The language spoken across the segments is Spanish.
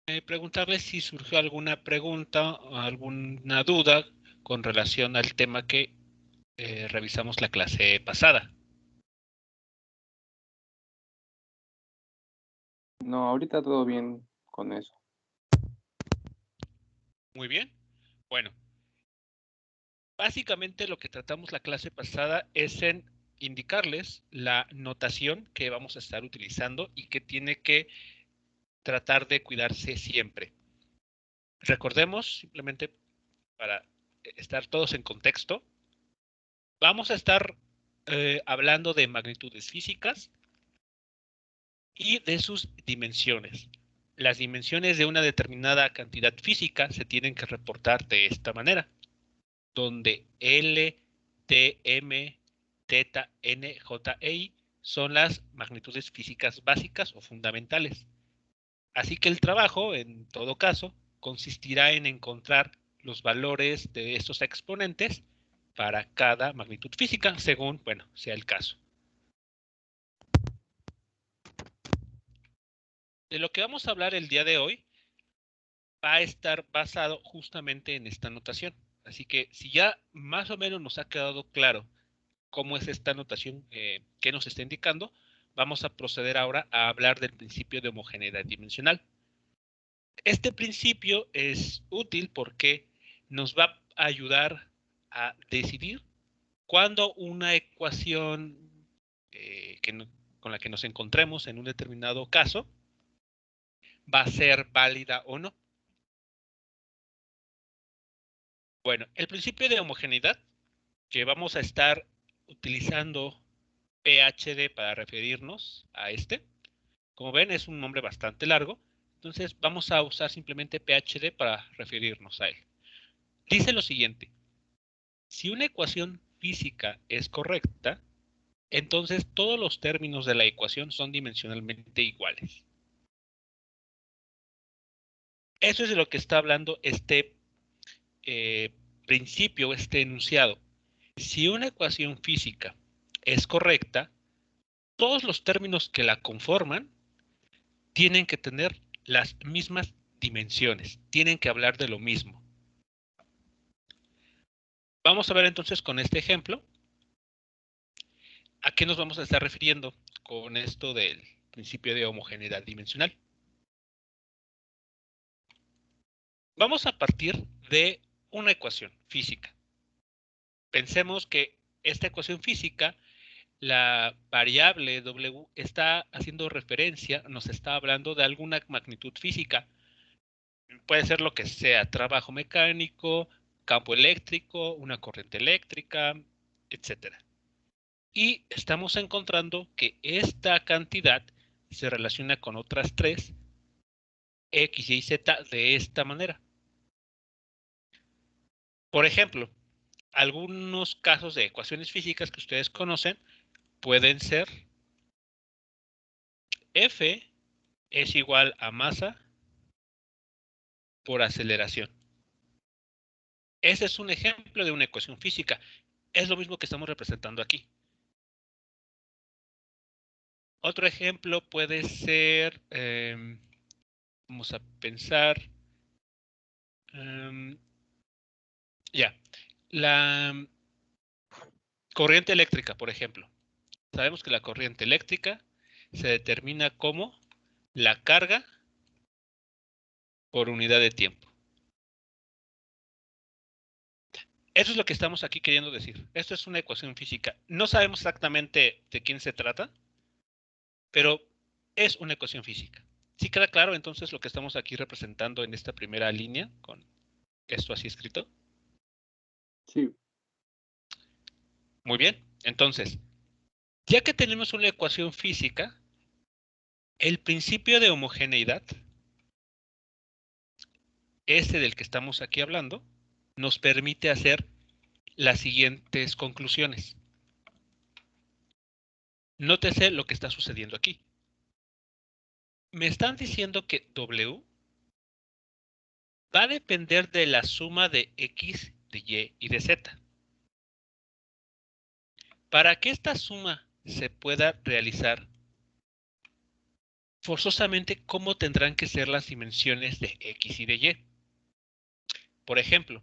preguntarles si surgió alguna pregunta o alguna duda con relación al tema que revisamos la clase pasada. No, ahorita todo bien con eso. Muy bien. Bueno, básicamente lo que tratamos la clase pasada es en indicarles la notación que vamos a estar utilizando y que tiene que tratar de cuidarse siempre. Recordemos, simplemente para estar todos en contexto, vamos a estar hablando de magnitudes físicas y de sus dimensiones. Las dimensiones de una determinada cantidad física se tienen que reportar de esta manera, donde L, T, M, θ, N, J e I son las magnitudes físicas básicas o fundamentales. Así que el trabajo, en todo caso, consistirá en encontrar los valores de estos exponentes para cada magnitud física, según, bueno, sea el caso. De lo que vamos a hablar el día de hoy va a estar basado justamente en esta notación. Así que si ya más o menos nos ha quedado claro cómo es esta notación que nos está indicando, vamos a proceder ahora a hablar del principio de homogeneidad dimensional. Este principio es útil porque nos va a ayudar a decidir cuándo una ecuación con la que nos encontremos en un determinado caso va a ser válida o no. Bueno, el principio de homogeneidad, que vamos a estar utilizando PhD para referirnos a este, como ven es un nombre bastante largo, entonces vamos a usar simplemente PhD para referirnos a él. Dice lo siguiente: si una ecuación física es correcta, entonces todos los términos de la ecuación son dimensionalmente iguales. Eso es de lo que está hablando este principio, este enunciado. Si una ecuación física es correcta, todos los términos que la conforman tienen que tener las mismas dimensiones, tienen que hablar de lo mismo. Vamos a ver entonces con este ejemplo a qué nos vamos a estar refiriendo con esto del principio de homogeneidad dimensional. Vamos a partir de una ecuación física. Pensemos que esta ecuación física, la variable W está haciendo referencia, nos está hablando de alguna magnitud física. Puede ser lo que sea, trabajo mecánico, campo eléctrico, una corriente eléctrica, etcétera. Y estamos encontrando que esta cantidad se relaciona con otras tres, X, Y, Z, de esta manera. Por ejemplo, algunos casos de ecuaciones físicas que ustedes conocen pueden ser F es igual a masa por aceleración. Ese es un ejemplo de una ecuación física. Es lo mismo que estamos representando aquí. Otro ejemplo puede ser, vamos a pensar, ya, la corriente eléctrica, por ejemplo. Sabemos que la corriente eléctrica se determina como la carga por unidad de tiempo. Eso es lo que estamos aquí queriendo decir. Esto es una ecuación física. No sabemos exactamente de quién se trata, pero es una ecuación física. ¿Sí queda claro entonces lo que estamos aquí representando en esta primera línea con esto así escrito? Sí. Muy bien. Entonces, ya que tenemos una ecuación física, el principio de homogeneidad, este del que estamos aquí hablando, nos permite hacer las siguientes conclusiones. Nótese lo que está sucediendo aquí. Me están diciendo que W va a depender de la suma de X, de Y y de Z. Para que esta suma se pueda realizar, forzosamente cómo tendrán que ser las dimensiones de X y de Y. Por ejemplo,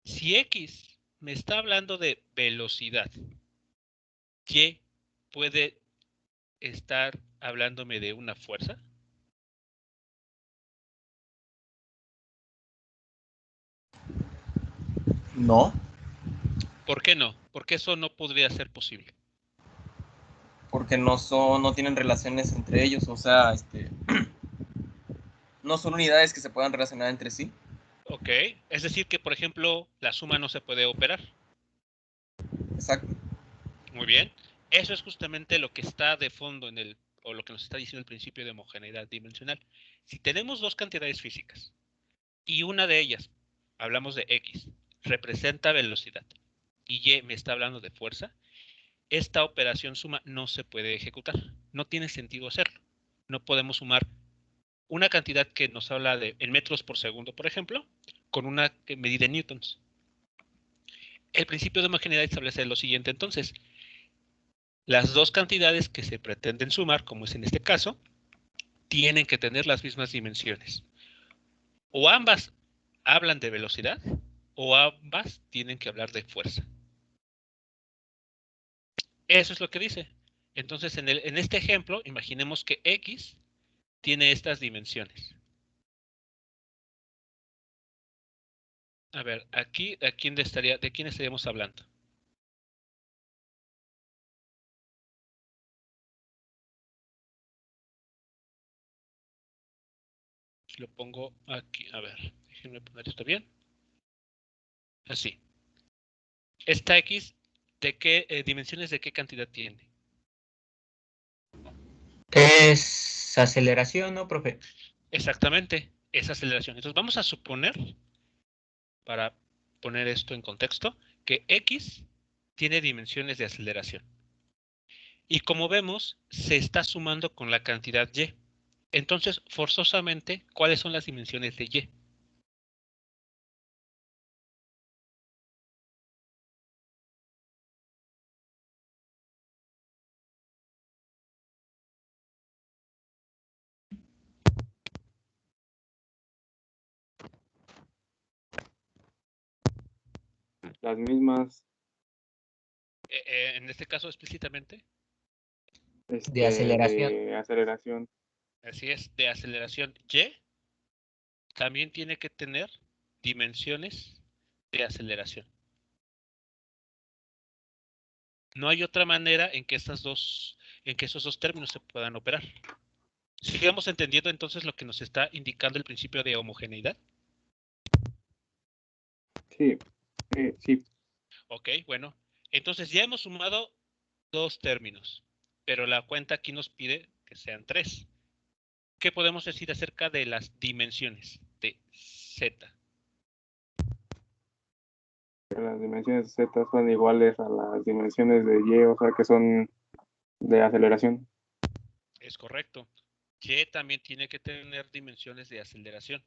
si X me está hablando de velocidad, Y puede estar hablándome de una fuerza. No, ¿Por qué no? Porque eso no podría ser posible. porque no tienen relaciones entre ellos, o sea, no son unidades que se puedan relacionar entre sí. Ok, es decir que, por ejemplo, la suma no se puede operar. Exacto. Muy bien. Eso es justamente lo que está de fondo o lo que nos está diciendo el principio de homogeneidad dimensional. Si tenemos dos cantidades físicas y una de ellas, hablamos de X, representa velocidad y Y me está hablando de fuerza, esta operación suma no se puede ejecutar. No tiene sentido hacerlo. No podemos sumar una cantidad que nos habla en metros por segundo, por ejemplo, con una medida en newtons. El principio de homogeneidad establece lo siguiente, entonces, las dos cantidades que se pretenden sumar, como es en este caso, tienen que tener las mismas dimensiones. O ambas hablan de velocidad, o ambas tienen que hablar de fuerza. Eso es lo que dice. Entonces, en este ejemplo, imaginemos que X tiene estas dimensiones. A ver, aquí, ¿de quién estaríamos hablando? Si lo pongo aquí, a ver, déjenme poner esto bien. Así. Esta X, ¿de qué dimensiones de qué cantidad tiene? Es aceleración, ¿no, profe? Exactamente, esa aceleración. Entonces vamos a suponer, para poner esto en contexto, que X tiene dimensiones de aceleración. Y como vemos, se está sumando con la cantidad Y. Entonces, forzosamente, ¿cuáles son las dimensiones de Y? Las mismas, En este caso explícitamente, De aceleración. de aceleración. así es, de aceleración Y, también tiene que tener dimensiones de aceleración. No hay otra manera en que esos dos términos se puedan operar. Sigamos entendiendo entonces lo que nos está indicando el principio de homogeneidad. Sí, sí. Ok, bueno. Entonces ya hemos sumado dos términos, pero la cuenta aquí nos pide que sean tres. ¿Qué podemos decir acerca de las dimensiones de Z? Las dimensiones de Z son iguales a las dimensiones de Y, o sea que son de aceleración. Es correcto. Y también tiene que tener dimensiones de aceleración.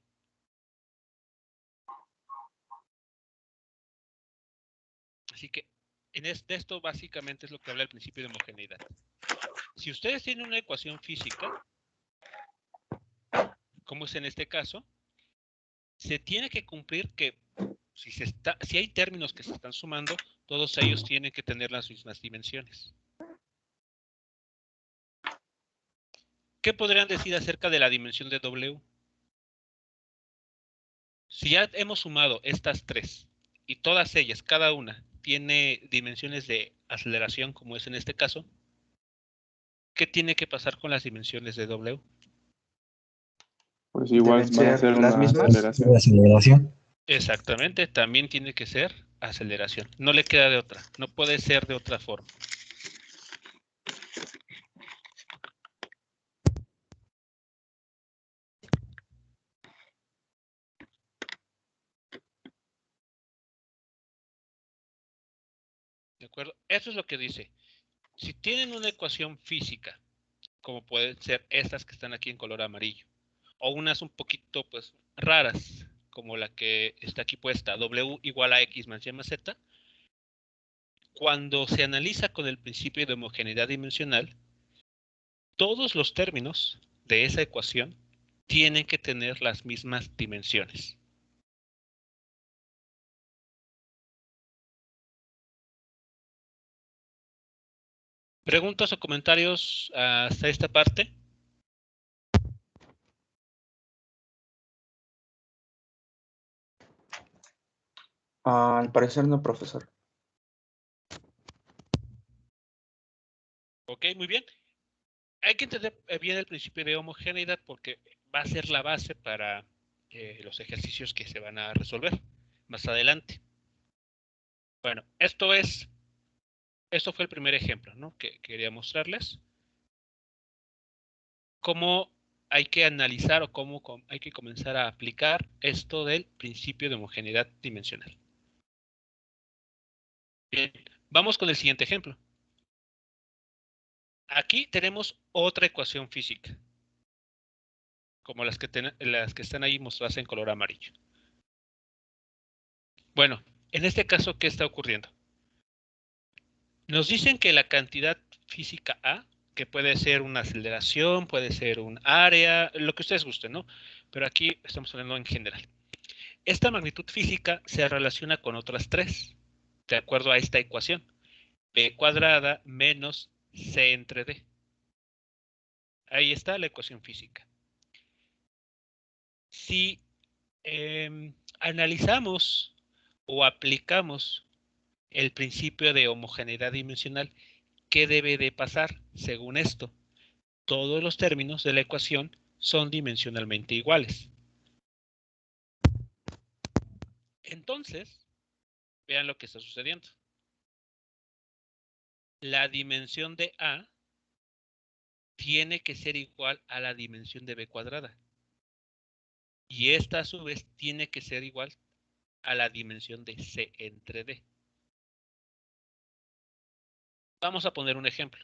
Así que de esto básicamente es lo que habla el principio de homogeneidad. Si ustedes tienen una ecuación física, como es en este caso, se tiene que cumplir que si hay términos que se están sumando, todos ellos tienen que tener las mismas dimensiones. ¿Qué podrían decir acerca de la dimensión de W? Si ya hemos sumado estas tres y todas ellas, cada una, tiene dimensiones de aceleración, como es en este caso, ¿qué tiene que pasar con las dimensiones de W? Pues igual Deben van a ser ser las una mismas. aceleración. Aceleración. Exactamente, también tiene que ser aceleración. No le queda de otra, no puede ser de otra forma. ¿De acuerdo? Eso es lo que dice. Si tienen una ecuación física, como pueden ser estas que están aquí en color amarillo, o unas un poquito pues raras, como la que está aquí puesta, W igual a X más Y más Z, cuando se analiza con el principio de homogeneidad dimensional, todos los términos de esa ecuación tienen que tener las mismas dimensiones. ¿Preguntas o comentarios hasta esta parte? Al parecer no, profesor. Ok, muy bien. Hay que entender bien el principio de homogeneidad porque va a ser la base para los ejercicios que se van a resolver más adelante. Bueno, esto fue el primer ejemplo, ¿no? Que quería mostrarles. Cómo hay que analizar o cómo hay que comenzar a aplicar esto del principio de homogeneidad dimensional. Bien, vamos con el siguiente ejemplo. Aquí tenemos otra ecuación física, como las que están ahí mostradas en color amarillo. Bueno, en este caso, ¿qué está ocurriendo? Nos dicen que la cantidad física A, que puede ser una aceleración, puede ser un área, lo que ustedes gusten, ¿no? Pero aquí estamos hablando en general. Esta magnitud física se relaciona con otras tres, de acuerdo a esta ecuación. B cuadrada menos C entre D. Ahí está la ecuación física. Si analizamos o aplicamos el principio de homogeneidad dimensional, ¿qué debe de pasar según esto? Todos los términos de la ecuación son dimensionalmente iguales. Entonces, vean lo que está sucediendo. La dimensión de A tiene que ser igual a la dimensión de B cuadrada. Y esta a su vez tiene que ser igual a la dimensión de C entre D. Vamos a poner un ejemplo.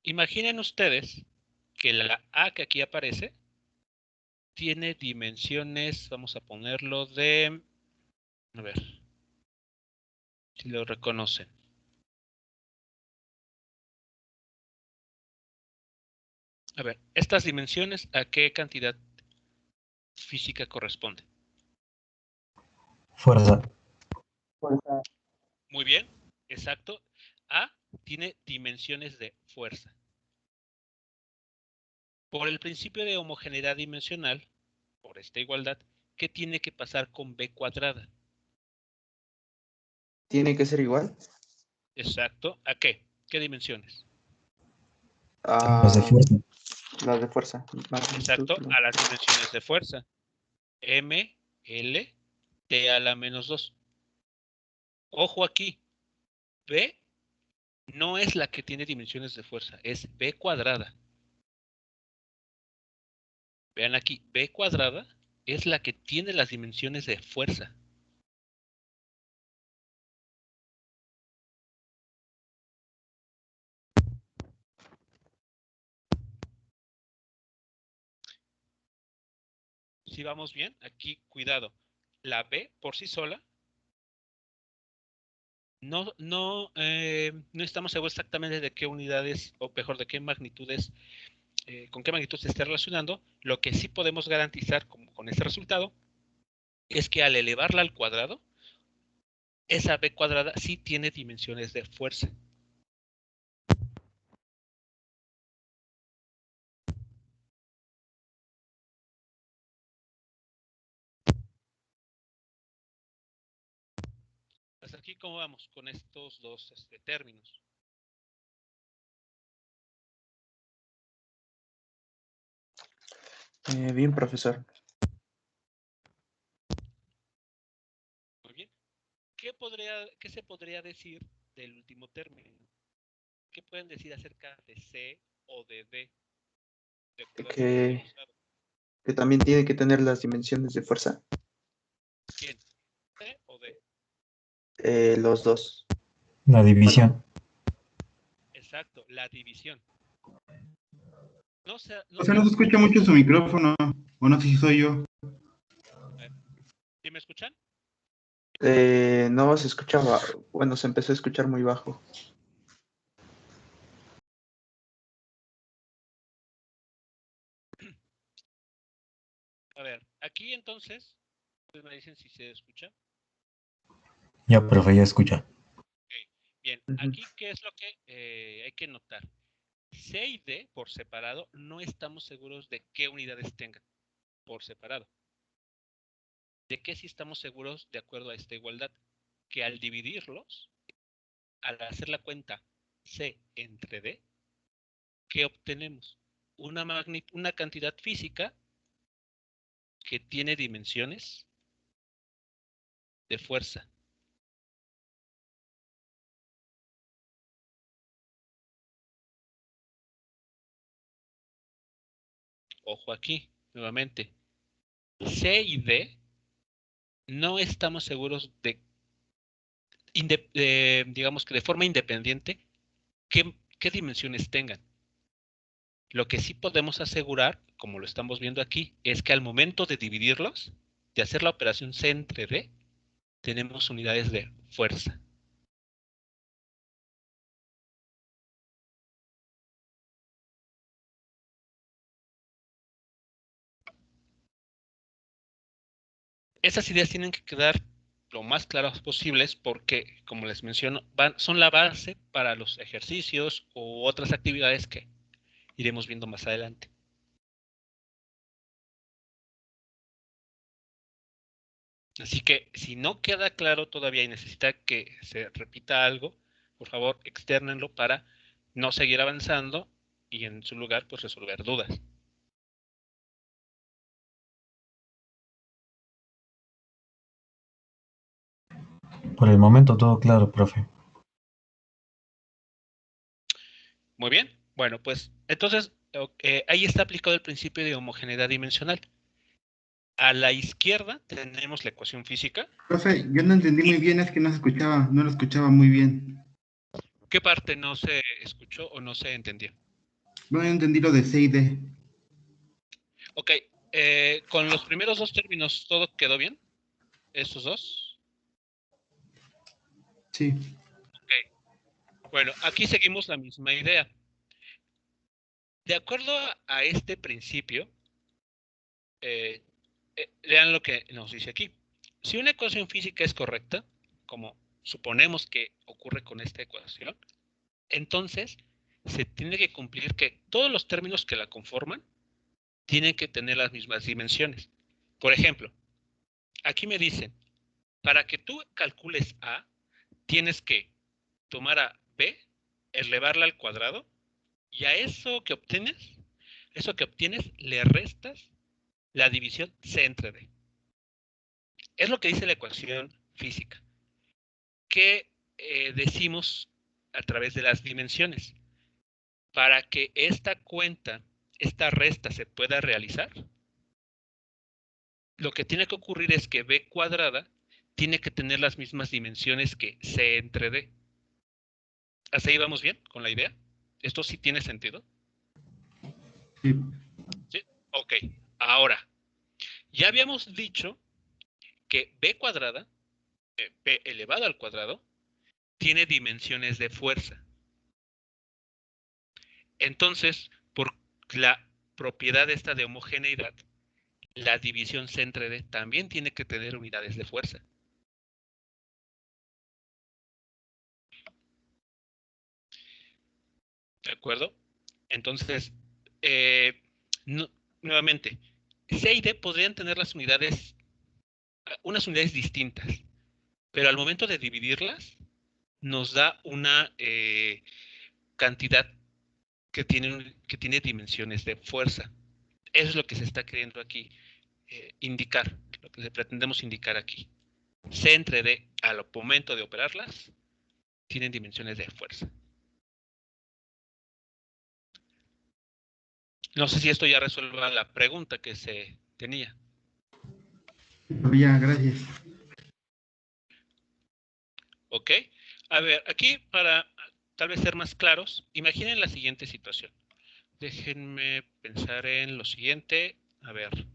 Imaginen ustedes que la A que aquí aparece tiene dimensiones, vamos a ponerlo de, a ver, si lo reconocen. A ver, estas dimensiones, ¿a qué cantidad física corresponden? Fuerza. Fuerza. Muy bien, exacto. A tiene dimensiones de fuerza. Por el principio de homogeneidad dimensional, por esta igualdad, ¿qué tiene que pasar con B cuadrada? ¿Tiene que ser igual? Exacto. ¿A qué? ¿Qué dimensiones? Las de fuerza. Las de fuerza. Exacto, a las dimensiones de fuerza. M, L, T a la menos 2. Ojo aquí, B no es la que tiene dimensiones de fuerza, es B cuadrada. Vean aquí, B cuadrada es la que tiene las dimensiones de fuerza. Si vamos bien, aquí cuidado, la B por sí sola no estamos seguros exactamente de qué unidades, o mejor, de qué magnitudes, con qué magnitud se esté relacionando. Lo que sí podemos garantizar con este resultado es que al elevarla al cuadrado, esa B cuadrada sí tiene dimensiones de fuerza. Hasta aquí, ¿cómo vamos con estos dos términos? Bien, profesor. Muy bien. ¿Qué se podría decir del último término? ¿Qué pueden decir acerca de C o de D? De acuerdo a este Que, enunciado. que también tiene que tener las dimensiones de fuerza. ¿Quién? ¿C o D? Los dos. La división. Exacto, la división. No sé, O sea, no se escucha mucho su micrófono, o no sé si soy yo. ¿Sí me escuchan? No se escuchaba, bueno, se empezó a escuchar muy bajo. A ver, aquí entonces, pues me dicen si se escucha. Ya, profe, ya escucha. Okay. Bien, aquí, ¿qué es lo que hay que notar? C y D por separado no estamos seguros de qué unidades tengan por separado. ¿De qué sí estamos seguros de acuerdo a esta igualdad? Que al dividirlos, al hacer la cuenta C entre D, ¿qué obtenemos? Una cantidad física que tiene dimensiones de fuerza. Ojo aquí, nuevamente. C y D no estamos seguros digamos que de forma independiente, qué dimensiones tengan. Lo que sí podemos asegurar, como lo estamos viendo aquí, es que al momento de dividirlos, de hacer la operación C entre D, tenemos unidades de fuerza. Esas ideas tienen que quedar lo más claras posibles porque, como les menciono, son la base para los ejercicios u otras actividades que iremos viendo más adelante. Así que si no queda claro todavía y necesita que se repita algo, por favor, externenlo para no seguir avanzando y en su lugar, pues resolver dudas. Por el momento todo claro, profe. Muy bien. Bueno, pues entonces ahí está aplicado el principio de homogeneidad dimensional. A la izquierda tenemos la ecuación física. Profe, yo no entendí muy bien, es que no se escuchaba, no lo escuchaba muy bien. ¿Qué parte no se escuchó o no se entendió? No entendí lo de C y D. Ok, con los primeros dos términos, ¿todo quedó bien? ¿Estos dos? Sí. Ok. Bueno, aquí seguimos la misma idea. De acuerdo a este principio, lean lo que nos dice aquí. Si una ecuación física es correcta, como suponemos que ocurre con esta ecuación, entonces se tiene que cumplir que todos los términos que la conforman tienen que tener las mismas dimensiones. Por ejemplo, aquí me dicen, para que tú calcules A, tienes que tomar a B, elevarla al cuadrado, y a eso que obtienes, le restas la división C entre D. Es lo que dice la ecuación física. ¿Qué decimos a través de las dimensiones? Para que esta cuenta, esta resta se pueda realizar, lo que tiene que ocurrir es que B cuadrada tiene que tener las mismas dimensiones que C entre D. ¿Hasta ahí vamos bien con la idea? ¿Esto sí tiene sentido? Sí. ¿Sí? Ok. Ahora, ya habíamos dicho que B cuadrada, B elevado al cuadrado, tiene dimensiones de fuerza. Entonces, por la propiedad esta de homogeneidad, la división C entre D también tiene que tener unidades de fuerza. ¿De acuerdo? Entonces, nuevamente, C y D podrían tener unas unidades distintas, pero al momento de dividirlas, nos da una cantidad que tiene dimensiones de fuerza. Eso es lo que se está queriendo aquí indicar, lo que le pretendemos indicar aquí. C entre D al momento de operarlas tienen dimensiones de fuerza. No sé si esto ya resuelva la pregunta que se tenía. Ya, gracias. ¿Ok? A ver, aquí para tal vez ser más claros, imaginen la siguiente situación. Déjenme pensar en lo siguiente. A ver,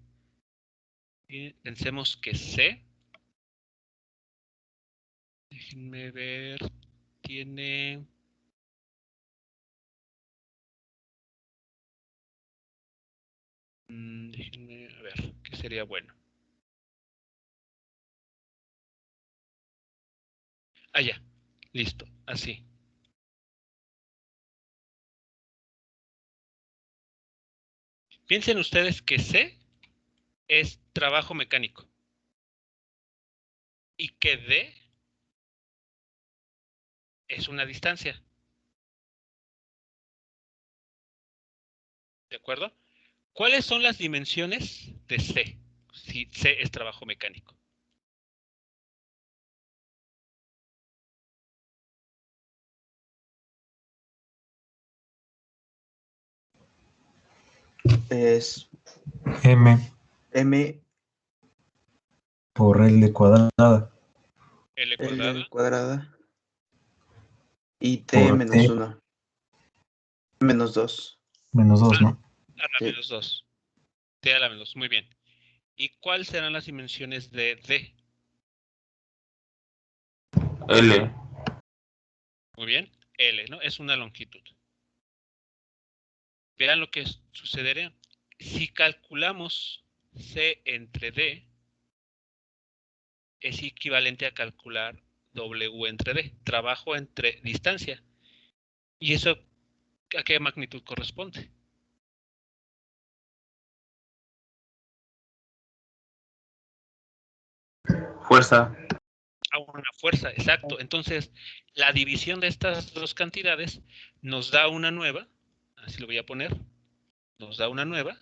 pensemos que C, déjenme ver, tiene... Déjenme a ver, ¿qué sería bueno? Ah, ya. Listo. Así. Piensen ustedes que C es trabajo mecánico y que D es una distancia. ¿De acuerdo? ¿Cuáles son las dimensiones de C? Si C es trabajo mecánico. Es M M por L cuadrada L cuadrada. L cuadrada y T por menos T 1. Menos 2. menos 2, ¿no? A la Sí. menos 2. T a la menos. Muy bien. ¿Y cuáles serán las dimensiones de D? L. Muy bien. L, ¿no? Es una longitud. Vean lo que sucederá. Si calculamos C entre D, es equivalente a calcular W entre D, trabajo entre distancia. ¿Y eso a qué magnitud corresponde? Fuerza. A una fuerza, exacto. Entonces, la división de estas dos cantidades nos da una nueva, así lo voy a poner, nos da una nueva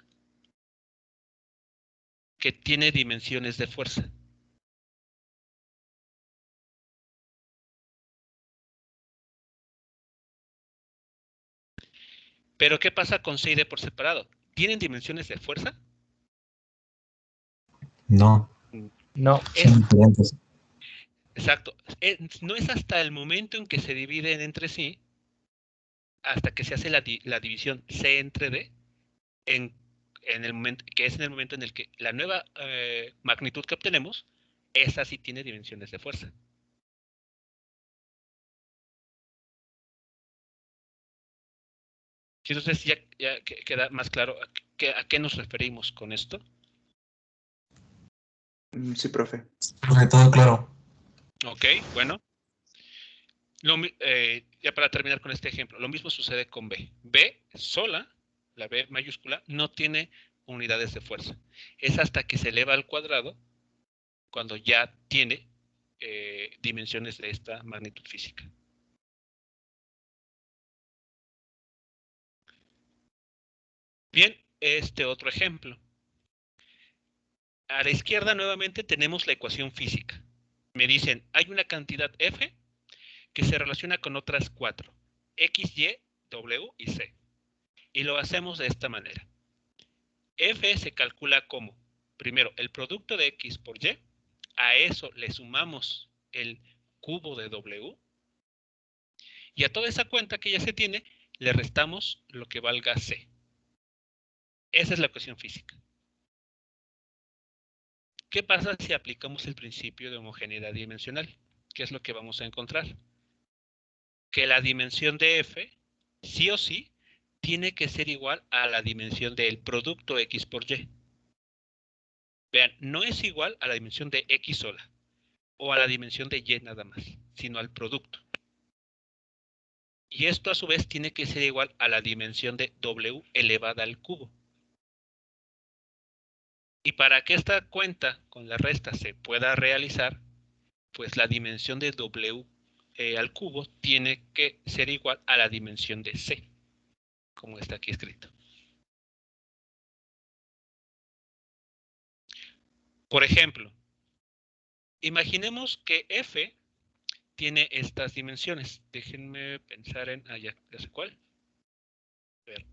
que tiene dimensiones de fuerza. Pero ¿qué pasa con C y D por separado? ¿Tienen dimensiones de fuerza? No, No. son diferentes. Exacto. No es hasta el momento en que se dividen entre sí, hasta que se hace la división C entre D, en el momento, que es en el momento en el que la nueva magnitud que obtenemos, esa sí tiene dimensiones de fuerza. Entonces ya queda más claro a qué nos referimos con esto. Sí, profe. Profe, todo claro. Ok, bueno. Ya para terminar con este ejemplo, lo mismo sucede con B. B sola, la B mayúscula, no tiene unidades de fuerza. Es hasta que se eleva al cuadrado cuando ya tiene dimensiones de esta magnitud física. Bien, este otro ejemplo. A la izquierda nuevamente tenemos la ecuación física. Me dicen, hay una cantidad F que se relaciona con otras 4, X, Y, W y Z. Y lo hacemos de esta manera. F se calcula como, primero, el producto de X por Y, a eso le sumamos el cubo de W, y a toda esa cuenta que ya se tiene, le restamos lo que valga C. Esa es la ecuación física. ¿Qué pasa si aplicamos el principio de homogeneidad dimensional? ¿Qué es lo que vamos a encontrar? Que la dimensión de F, sí o sí, tiene que ser igual a la dimensión del producto X por Y. Vean, no es igual a la dimensión de X sola, o a la dimensión de Y nada más, sino al producto. Y esto a su vez tiene que ser igual a la dimensión de W elevada al cubo. Y para que esta cuenta con la resta se pueda realizar, pues la dimensión de W al cubo tiene que ser igual a la dimensión de C, como está aquí escrito. Por ejemplo, imaginemos que F tiene estas dimensiones. Déjenme pensar en, ya sé cuál. A ver.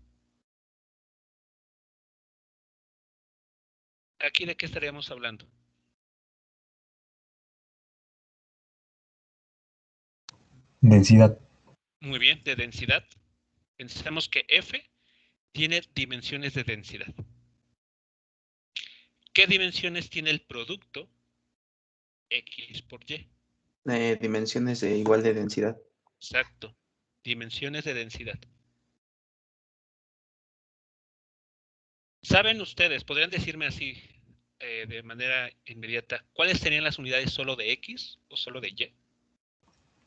¿Aquí de qué estaríamos hablando? Densidad. Muy bien, de densidad. Pensamos que F tiene dimensiones de densidad. ¿Qué dimensiones tiene el producto X por Y? Dimensiones de igual de densidad. Exacto. Dimensiones de densidad. ¿Saben ustedes, podrían decirme así de manera inmediata, cuáles serían las unidades solo de X o solo de Y?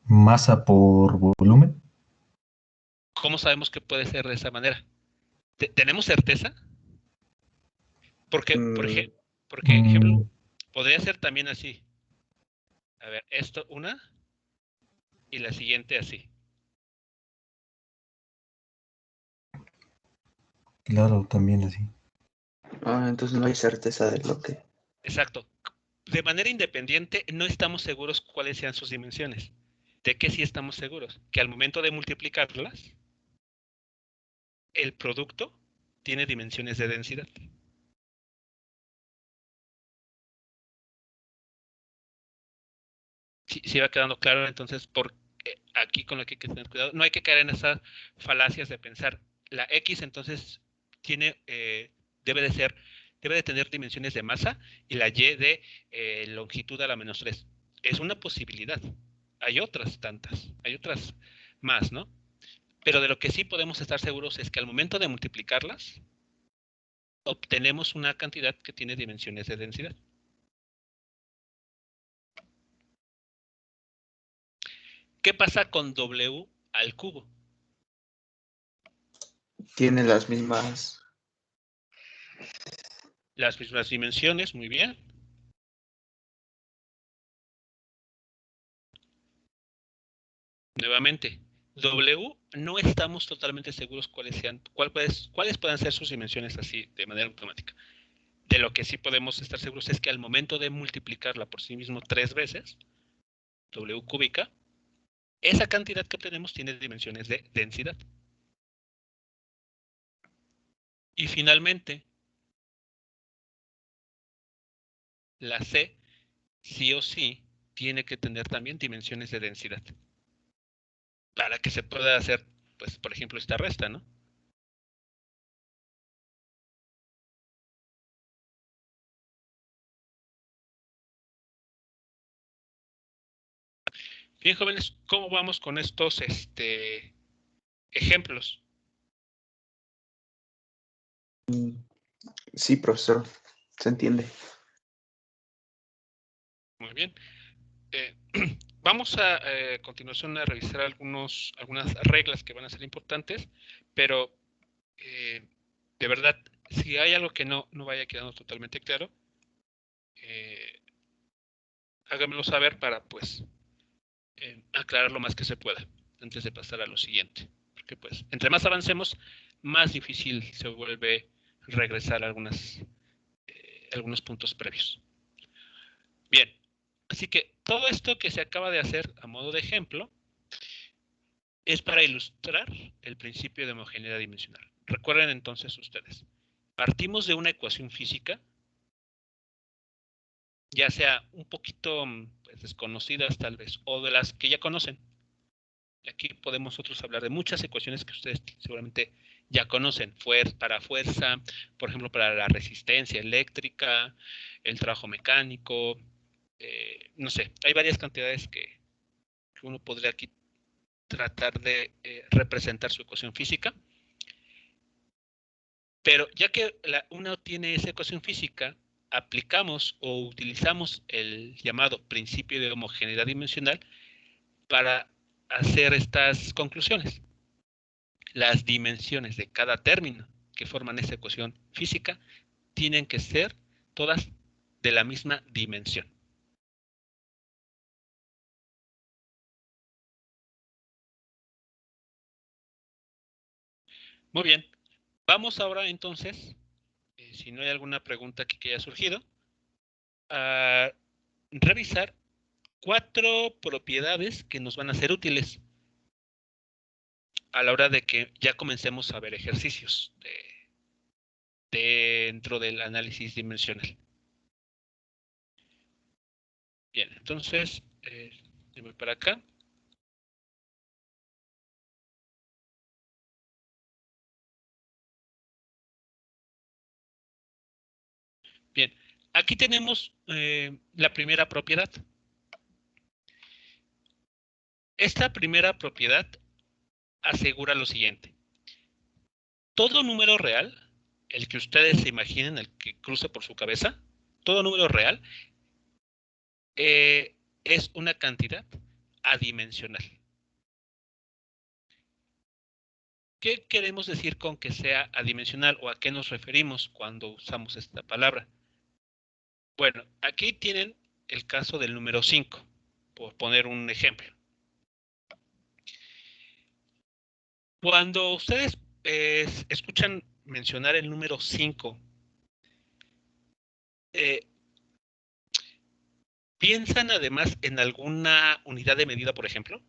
Masa por volumen. ¿Cómo sabemos que puede ser de esa manera? ¿Tenemos certeza? Porque, por ejemplo, podría ser también así. A ver, esto una y la siguiente así. Claro, también así. Entonces no hay certeza de lo que... Exacto. De manera independiente no estamos seguros cuáles sean sus dimensiones. ¿De qué sí estamos seguros? Que al momento de multiplicarlas, el producto tiene dimensiones de densidad. Sí va quedando claro, entonces, aquí con lo que hay que tener cuidado. No hay que caer en esas falacias de pensar, la X entonces debe de tener dimensiones de masa y la Y de longitud a la -3. Es una posibilidad. Hay otras tantas, hay otras más, ¿no? Pero de lo que sí podemos estar seguros es que al momento de multiplicarlas, obtenemos una cantidad que tiene dimensiones de densidad. ¿Qué pasa con W al cubo? Tiene las mismas... Las mismas dimensiones, muy bien. Nuevamente, W no estamos totalmente seguros cuáles puedan ser sus dimensiones así de manera automática. De lo que sí podemos estar seguros es que al momento de multiplicarla por sí mismo 3 veces, W cúbica, esa cantidad que obtenemos tiene dimensiones de densidad. Y finalmente, la C sí o sí tiene que tener también dimensiones de densidad. Para que se pueda hacer, pues, por ejemplo, esta resta, ¿no? Bien, jóvenes, ¿cómo vamos con estos ejemplos? Sí, profesor, se entiende. Muy bien. Vamos a continuación a revisar algunas reglas que van a ser importantes, pero de verdad, si hay algo que no vaya quedando totalmente claro, háganmelo saber para, pues, aclarar lo más que se pueda antes de pasar a lo siguiente. Porque, pues, entre más avancemos, más difícil se vuelve regresar a algunos puntos previos. Bien, así que todo esto que se acaba de hacer a modo de ejemplo es para ilustrar el principio de homogeneidad dimensional. Recuerden entonces ustedes, partimos de una ecuación física, ya sea un poquito pues, desconocidas tal vez, o de las que ya conocen. Aquí podemos nosotros hablar de muchas ecuaciones que ustedes seguramente ya conocen, para fuerza, por ejemplo, para la resistencia eléctrica, el trabajo mecánico, no sé, hay varias cantidades que uno podría aquí tratar de representar su ecuación física. Pero ya que uno tiene esa ecuación física, aplicamos o utilizamos el llamado principio de homogeneidad dimensional para hacer estas conclusiones. Las dimensiones de cada término que forman esa ecuación física tienen que ser todas de la misma dimensión. Muy bien. Vamos ahora entonces, si no hay alguna pregunta que haya surgido, a revisar 4 propiedades que nos van a ser útiles a la hora de que ya comencemos a ver ejercicios dentro del análisis dimensional. Bien, entonces, yo voy para acá. Bien, aquí tenemos la primera propiedad. Esta primera propiedad asegura lo siguiente. Todo número real el que ustedes se imaginen, el que cruce por su cabeza, todo número real, es una cantidad adimensional. ¿Qué queremos decir con que sea adimensional o a qué nos referimos cuando usamos esta palabra? Bueno, aquí tienen el caso del número 5, por poner un ejemplo. Cuando ustedes escuchan mencionar el número 5, ¿piensan además en alguna unidad de medida, por ejemplo?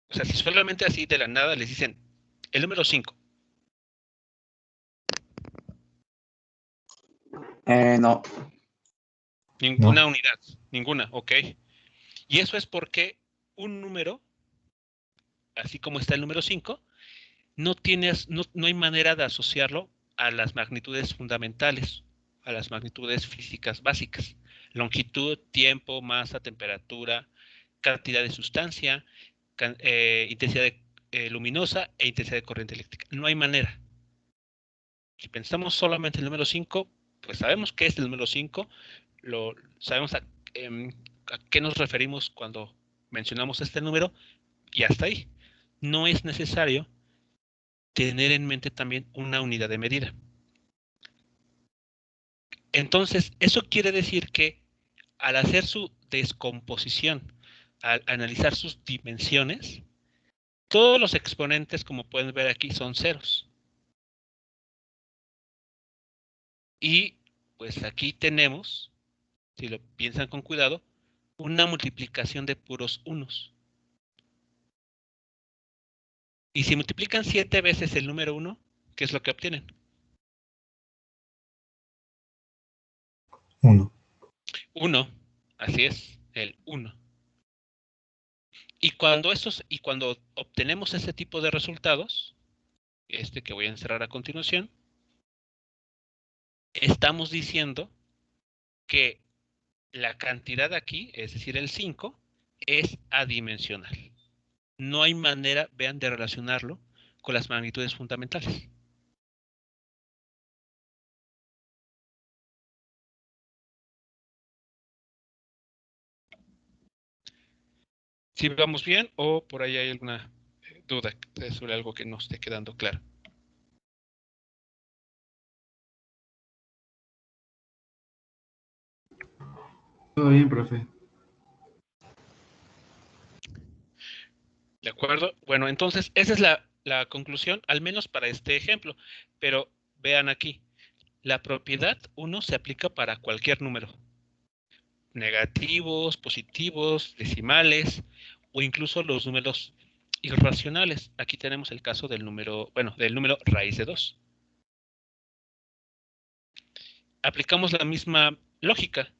O sea, si solamente así de la nada les dicen el número 5. No. Ninguna No. unidad, ninguna, ok. Y eso es porque un número, así como está el número 5, no hay manera de asociarlo a las magnitudes fundamentales, a las magnitudes físicas básicas. Longitud, tiempo, masa, temperatura, cantidad de sustancia, intensidad luminosa e intensidad de corriente eléctrica. No hay manera. Si pensamos solamente en el número 5, pues sabemos qué es el número 5, sabemos a qué nos referimos cuando mencionamos este número y hasta ahí. No es necesario tener en mente también una unidad de medida. Entonces, eso quiere decir que al hacer su descomposición, al analizar sus dimensiones, todos los exponentes, como pueden ver aquí, son ceros. Y pues aquí tenemos, si lo piensan con cuidado, una multiplicación de puros unos. Y si multiplican 7 veces el número 1, ¿qué es lo que obtienen? 1. 1, así es, el 1. Y cuando obtenemos ese tipo de resultados, que voy a encerrar a continuación, estamos diciendo que la cantidad aquí, es decir, el 5, es adimensional. No hay manera, vean, de relacionarlo con las magnitudes fundamentales. ¿Sí vamos bien o por ahí hay alguna duda sobre algo que no esté quedando claro? Todo bien, profe. ¿De acuerdo? Bueno, entonces esa es la conclusión, al menos para este ejemplo. Pero vean aquí, la propiedad 1 se aplica para cualquier número. Negativos, positivos, decimales o incluso los números irracionales. Aquí tenemos el caso del número raíz de 2. Aplicamos la misma lógica.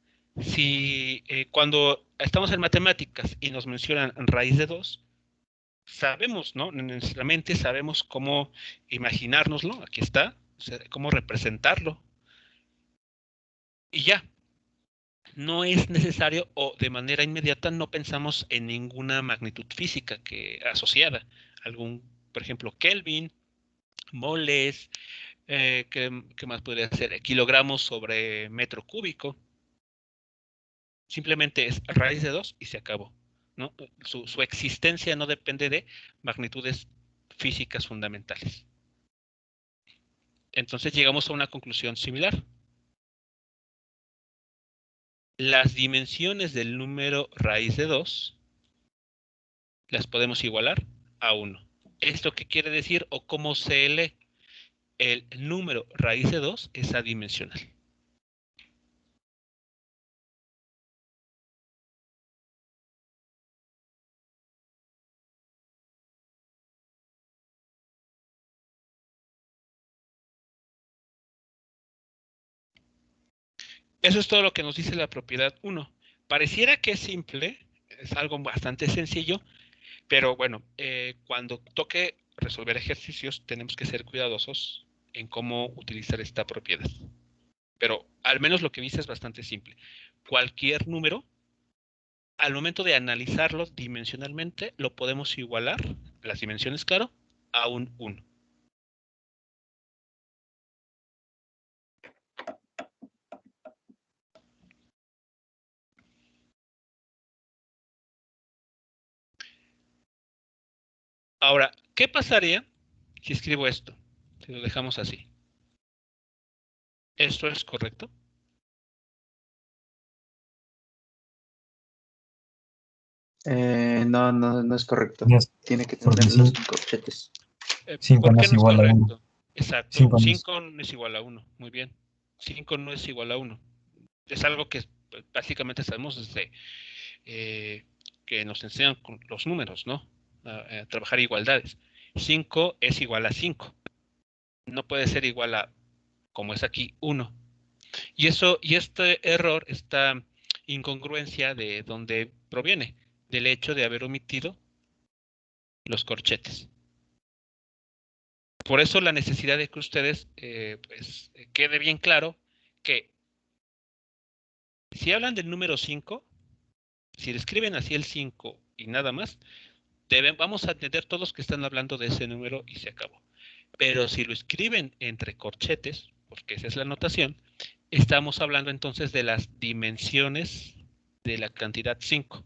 Si cuando estamos en matemáticas y nos mencionan raíz de 2, sabemos, ¿no? En nuestra mente sabemos cómo imaginárnoslo, aquí está, o sea, cómo representarlo. Y ya, no es necesario o de manera inmediata no pensamos en ninguna magnitud física asociada. Por ejemplo, Kelvin, moles, ¿qué más podría ser? Kilogramos sobre metro cúbico. Simplemente es raíz de 2 y se acabó, ¿no? Su existencia no depende de magnitudes físicas fundamentales. Entonces llegamos a una conclusión similar. Las dimensiones del número raíz de 2 las podemos igualar a 1. ¿Esto qué quiere decir o cómo se lee? El número raíz de 2 es adimensional. Eso es todo lo que nos dice la propiedad 1. Pareciera que es simple, es algo bastante sencillo, pero bueno, cuando toque resolver ejercicios tenemos que ser cuidadosos en cómo utilizar esta propiedad. Pero al menos lo que dice es bastante simple. Cualquier número, al momento de analizarlo dimensionalmente, lo podemos igualar, las dimensiones, claro, a un 1. Ahora, ¿qué pasaría si escribo esto? Si lo dejamos así. ¿Esto es correcto? No es correcto. Yes, Tiene que porque tener los sí, corchetes. 5 ¿Por no qué es no es igual a 1. correcto? Exacto, 5 no es. 5 no es igual a 1. Muy bien. 5 no es igual a 1. Es algo que básicamente sabemos desde que nos enseñan con los números, ¿no? A trabajar igualdades. 5 es igual a 5. No puede ser igual a, como es aquí, 1. Y este error, esta incongruencia, ¿de dónde proviene? Del hecho de haber omitido los corchetes. Por eso la necesidad de que ustedes quede bien claro que si hablan del número 5, si le escriben así el 5 y nada más, vamos a entender todos que están hablando de ese número y se acabó. Pero si lo escriben entre corchetes, porque esa es la notación, estamos hablando entonces de las dimensiones de la cantidad 5,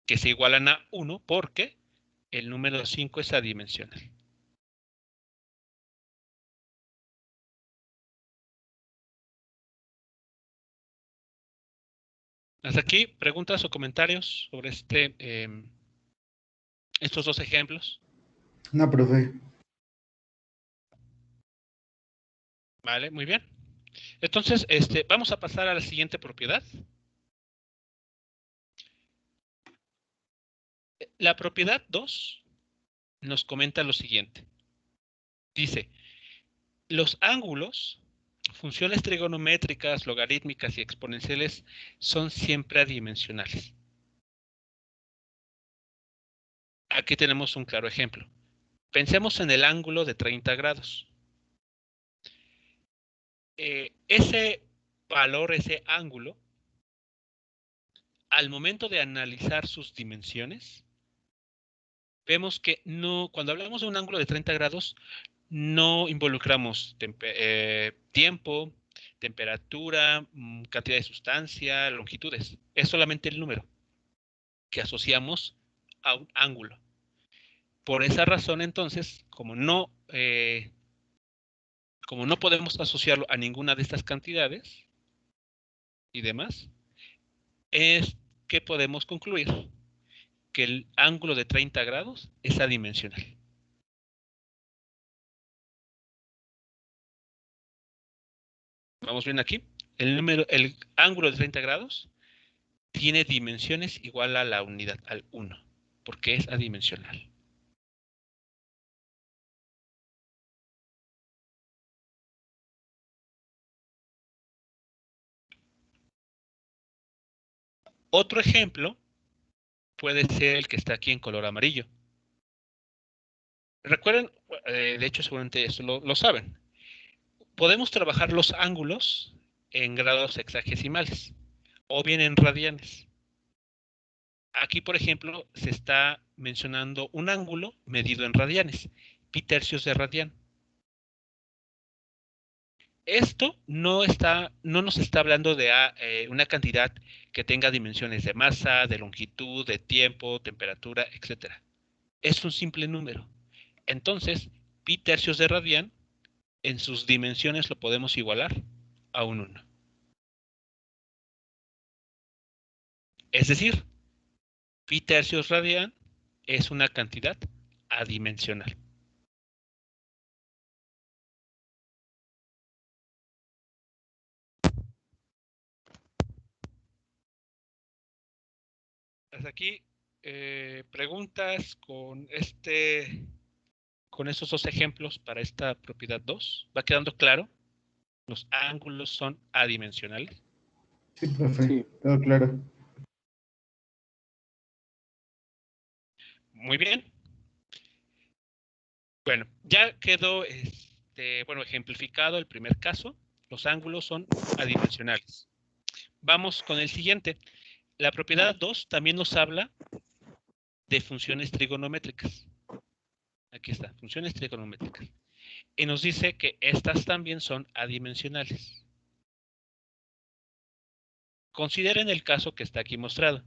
que se igualan a 1 porque el número 5 es adimensional. Hasta aquí, preguntas o comentarios sobre estos dos ejemplos. No, profe. Vale, muy bien. Entonces, vamos a pasar a la siguiente propiedad. La propiedad 2 nos comenta lo siguiente. Dice, los ángulos, funciones trigonométricas, logarítmicas y exponenciales son siempre adimensionales. Aquí tenemos un claro ejemplo. Pensemos en el ángulo de 30 grados. Ese valor, ese ángulo, al momento de analizar sus dimensiones, vemos que no, cuando hablamos de un ángulo de 30 grados, no involucramos tiempo, temperatura, cantidad de sustancia, longitudes. Es solamente el número que asociamos a un ángulo. Por esa razón, entonces, como no podemos asociarlo a ninguna de estas cantidades y demás, es que podemos concluir que el ángulo de 30 grados es adimensional. Vamos bien aquí. El ángulo de 30 grados tiene dimensiones igual a la unidad, al 1, porque es adimensional. Otro ejemplo puede ser el que está aquí en color amarillo. Recuerden, de hecho seguramente eso lo saben. Podemos trabajar los ángulos en grados sexagesimales o bien en radianes. Aquí, por ejemplo, se está mencionando un ángulo medido en radianes, pi tercios de radian. Esto no nos está hablando de una cantidad que tenga dimensiones de masa, de longitud, de tiempo, temperatura, etc. Es un simple número. Entonces, pi tercios de radian, en sus dimensiones lo podemos igualar a un 1. Es decir, pi tercios radian es una cantidad adimensional. Hasta aquí, preguntas con estos dos ejemplos para esta propiedad 2. ¿Va quedando claro? Los ángulos son adimensionales. Sí, profe. Sí. Todo claro. Muy bien. Bueno, ya quedó ejemplificado el primer caso. Los ángulos son adimensionales. Vamos con el siguiente. La propiedad 2 también nos habla de funciones trigonométricas. Aquí está, funciones trigonométricas. Y nos dice que estas también son adimensionales. Consideren el caso que está aquí mostrado.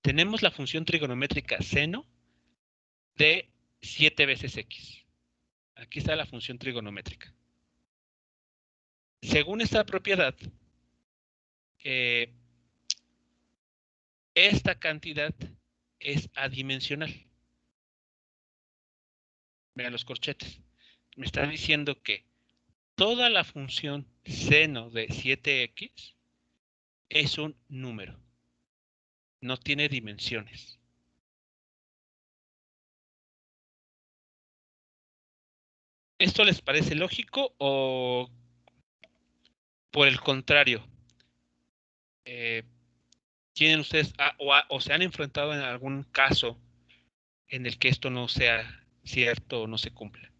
tenemos la función trigonométrica seno de 7 veces x. Aquí está la función trigonométrica. Según esta propiedad, esta cantidad es adimensional. Vean los corchetes. Me está diciendo que toda la función seno de 7x es un número. No tiene dimensiones. ¿Esto les parece lógico o por el contrario? ¿Tienen ustedes o se han enfrentado en algún caso en el que esto no sea cierto o no se cumpla?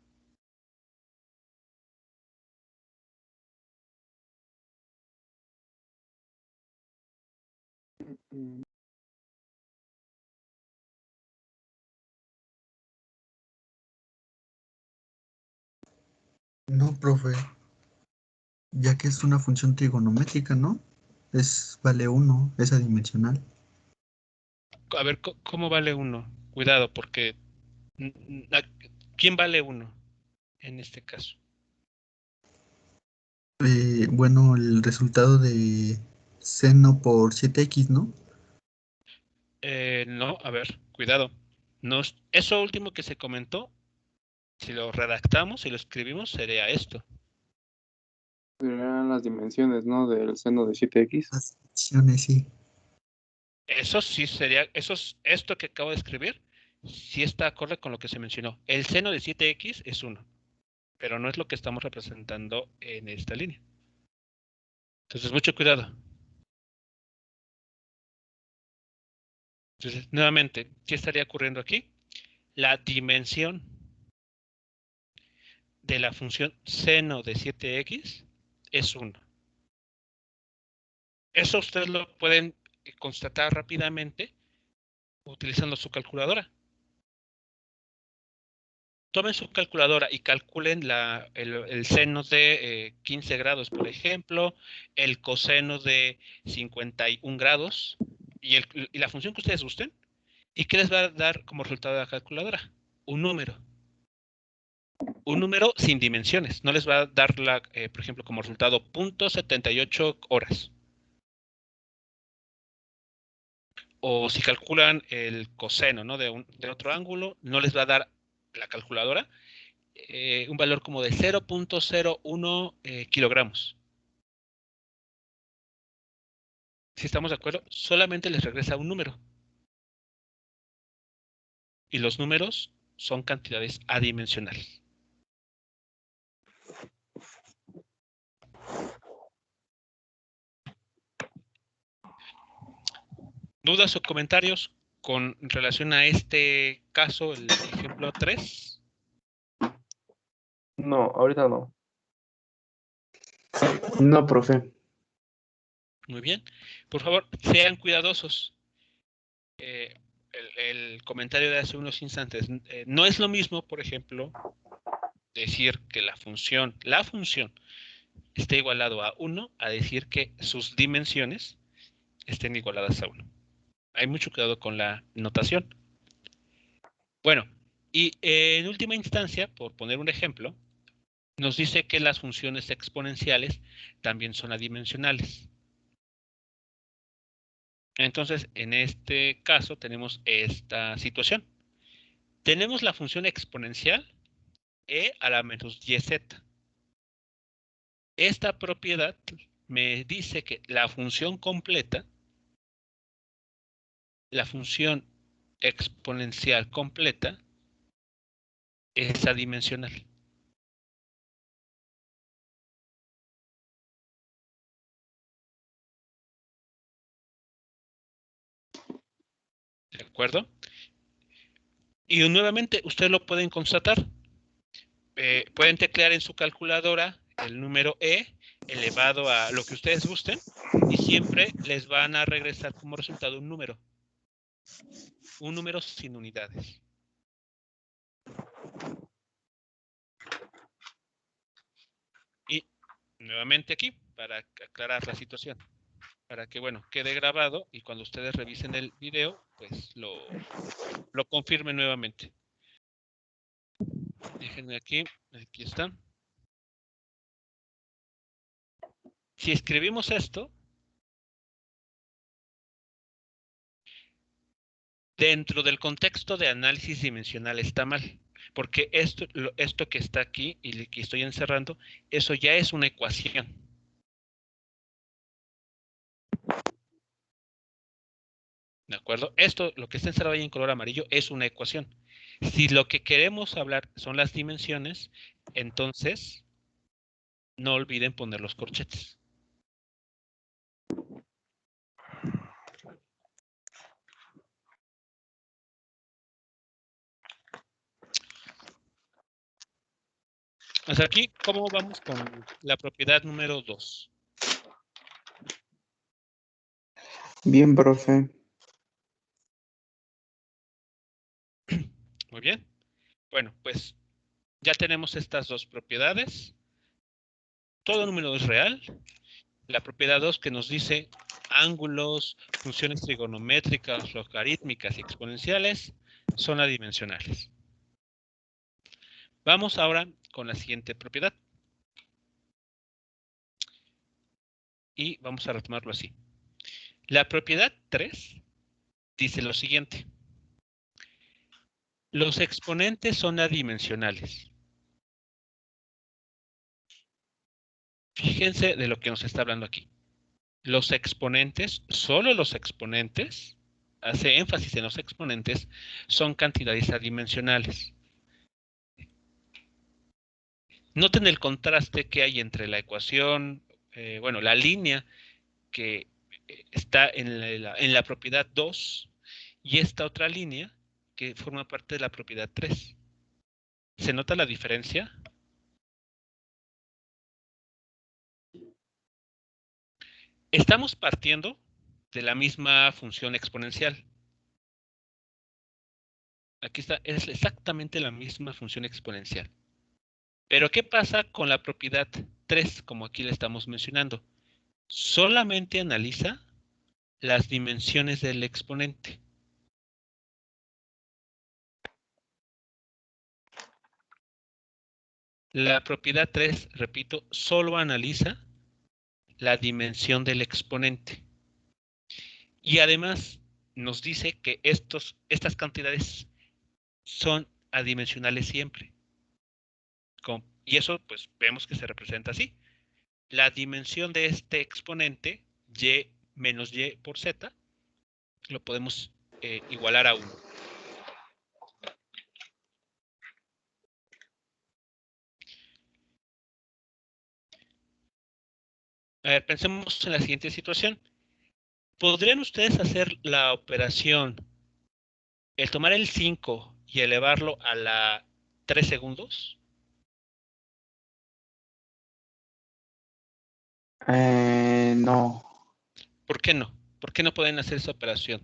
No, profe. Ya que es una función trigonométrica, ¿no? Vale 1, es adimensional. A ver, ¿cómo vale 1? Cuidado, porque ¿quién vale 1 en este caso? Bueno, el resultado de seno por 7x, ¿no? No, a ver, cuidado. Eso último que se comentó, si lo redactamos y lo escribimos, sería esto. Serían las dimensiones, ¿no? Del seno de 7x. Las dimensiones, sí. Eso sí sería, esto que acabo de escribir, sí está acorde con lo que se mencionó. El seno de 7x es 1, pero no es lo que estamos representando en esta línea. Entonces, mucho cuidado. Entonces, nuevamente, ¿qué estaría ocurriendo aquí? La dimensión de la función seno de 7x es 1. Eso ustedes lo pueden constatar rápidamente utilizando su calculadora. Tomen su calculadora y calculen el seno de 15 grados, por ejemplo, el coseno de 51 grados y la función que ustedes gusten. ¿Y qué les va a dar como resultado de la calculadora? Un número. Un número sin dimensiones. No les va a dar, por ejemplo, como resultado 0.78 horas. O si calculan el coseno, ¿no? de otro ángulo, no les va a dar la calculadora un valor como de 0.01 kilogramos. Si estamos de acuerdo, solamente les regresa un número. Y los números son cantidades adimensionales. ¿Dudas o comentarios con relación a este caso, el ejemplo 3? No, ahorita no. No, profe. Muy bien. Por favor, sean cuidadosos. El comentario de hace unos instantes. No es lo mismo, por ejemplo, decir que la función esté igualado a 1 a decir que sus dimensiones estén igualadas a 1. Hay mucho cuidado con la notación. Bueno, y en última instancia, por poner un ejemplo, nos dice que las funciones exponenciales también son adimensionales. Entonces, en este caso tenemos esta situación. Tenemos la función exponencial e a la menos yz. Esta propiedad me dice que la función completa, la función exponencial completa, es adimensional. ¿De acuerdo? Y nuevamente, ustedes lo pueden constatar. Pueden teclear en su calculadora el número e elevado a lo que ustedes gusten y siempre les van a regresar como resultado un número. Un número sin unidades. Y nuevamente aquí, para aclarar la situación. para que, bueno, quede grabado y cuando ustedes revisen el video, pues lo confirmen nuevamente. Déjenme aquí está. Si escribimos esto, dentro del contexto de análisis dimensional está mal, porque esto que está aquí y que estoy encerrando, eso ya es una ecuación. ¿De acuerdo? Esto, lo que está encerrado ahí en color amarillo, es una ecuación. Si lo que queremos hablar son las dimensiones, entonces no olviden poner los corchetes. Hasta aquí, ¿cómo vamos con la propiedad número 2? Bien, profe. Muy bien. Bueno, pues ya tenemos estas dos propiedades. Todo número es real. La propiedad 2 que nos dice ángulos, funciones trigonométricas, logarítmicas y exponenciales son adimensionales. Vamos ahora con la siguiente propiedad. Y vamos a retomarlo así. La propiedad 3 dice lo siguiente. Los exponentes son adimensionales. Fíjense de lo que nos está hablando aquí. Los exponentes, solo los exponentes, hace énfasis en los exponentes, son cantidades adimensionales. Noten el contraste que hay entre la ecuación, bueno, la línea que está en la propiedad 2 y esta otra línea que forma parte de la propiedad 3. ¿Se nota la diferencia? Estamos partiendo de la misma función exponencial. Aquí está, es exactamente la misma función exponencial. Pero ¿qué pasa con la propiedad 3, como aquí le estamos mencionando? Solamente analiza las dimensiones del exponente. La propiedad 3, repito, solo analiza la dimensión del exponente. Y además nos dice que estas cantidades son adimensionales siempre. Y eso pues vemos que se representa así. La dimensión de este exponente, y menos y por z, lo podemos igualar a 1. A ver, pensemos en la siguiente situación. ¿Podrían ustedes hacer la operación, el tomar el 5 y elevarlo a la 3 segundos? No. ¿Por qué no? ¿Por qué no pueden hacer esa operación?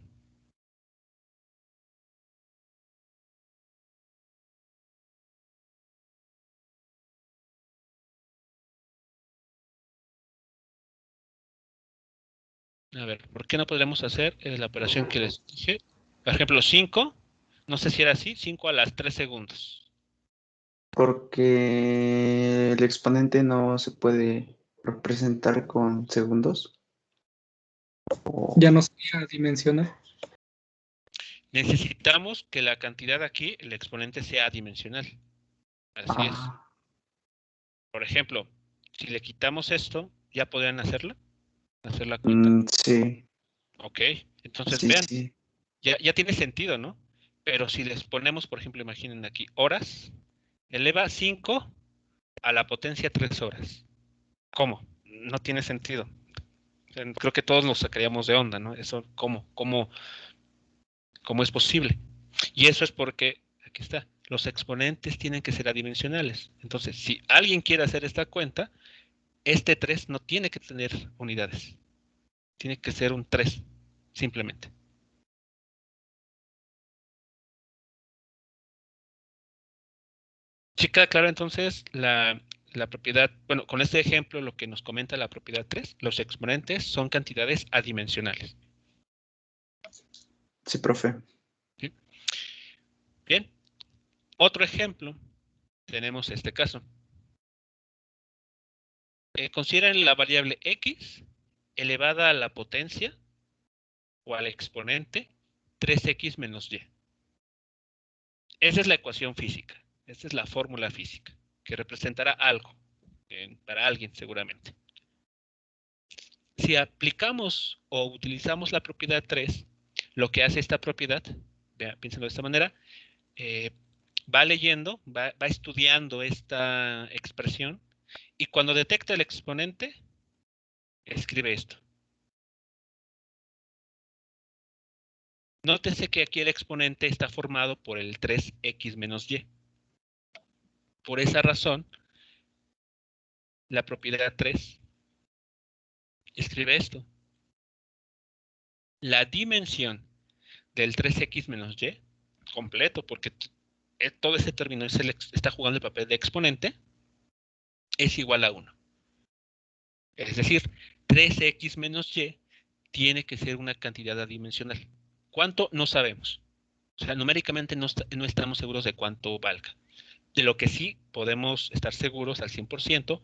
A ver, ¿por qué no podremos hacer la operación que les dije? Por ejemplo, 5, no sé si era así, 5 a las 3 segundos. Porque el exponente no se puede representar con segundos. Ya no sería dimensional. Necesitamos que la cantidad aquí, el exponente, sea adimensional. Así es. Por ejemplo, si le quitamos esto, ¿ya podrían hacerla? ¿Hacer la cuenta? Sí. Ok, entonces Sí, vean, sí. ya tiene sentido, ¿no? Pero si les ponemos, por ejemplo, imaginen aquí, horas, eleva 5 a la potencia 3 horas. ¿Cómo? No tiene sentido. Creo que todos nos sacaríamos de onda, ¿no? Eso, ¿cómo es posible? Y eso es porque, aquí está, los exponentes tienen que ser adimensionales. Entonces, si alguien quiere hacer esta cuenta, este 3 no tiene que tener unidades. Tiene que ser un 3, simplemente. ¿Sí queda claro entonces la la propiedad, bueno, con este ejemplo lo que nos comenta la propiedad 3, los exponentes son cantidades adimensionales. Sí, profe. ¿Sí? Bien. Otro ejemplo, tenemos este caso. Consideren la variable x elevada a la potencia o al exponente 3x menos y. Esa es la ecuación física. Esta es la fórmula física que representará algo para alguien seguramente. Si aplicamos o utilizamos la propiedad 3, lo que hace esta propiedad, piénsenlo de esta manera, va leyendo, va estudiando esta expresión y cuando detecta el exponente, escribe esto. Nótese que aquí el exponente está formado por el 3x menos y. Por esa razón, la propiedad 3 escribe esto. La dimensión del 3x menos y, completo, porque todo ese término está jugando el papel de exponente, es igual a 1. Es decir, 3x menos y tiene que ser una cantidad adimensional. ¿Cuánto? No sabemos. O sea, numéricamente no estamos seguros de cuánto valga. De lo que sí podemos estar seguros al 100%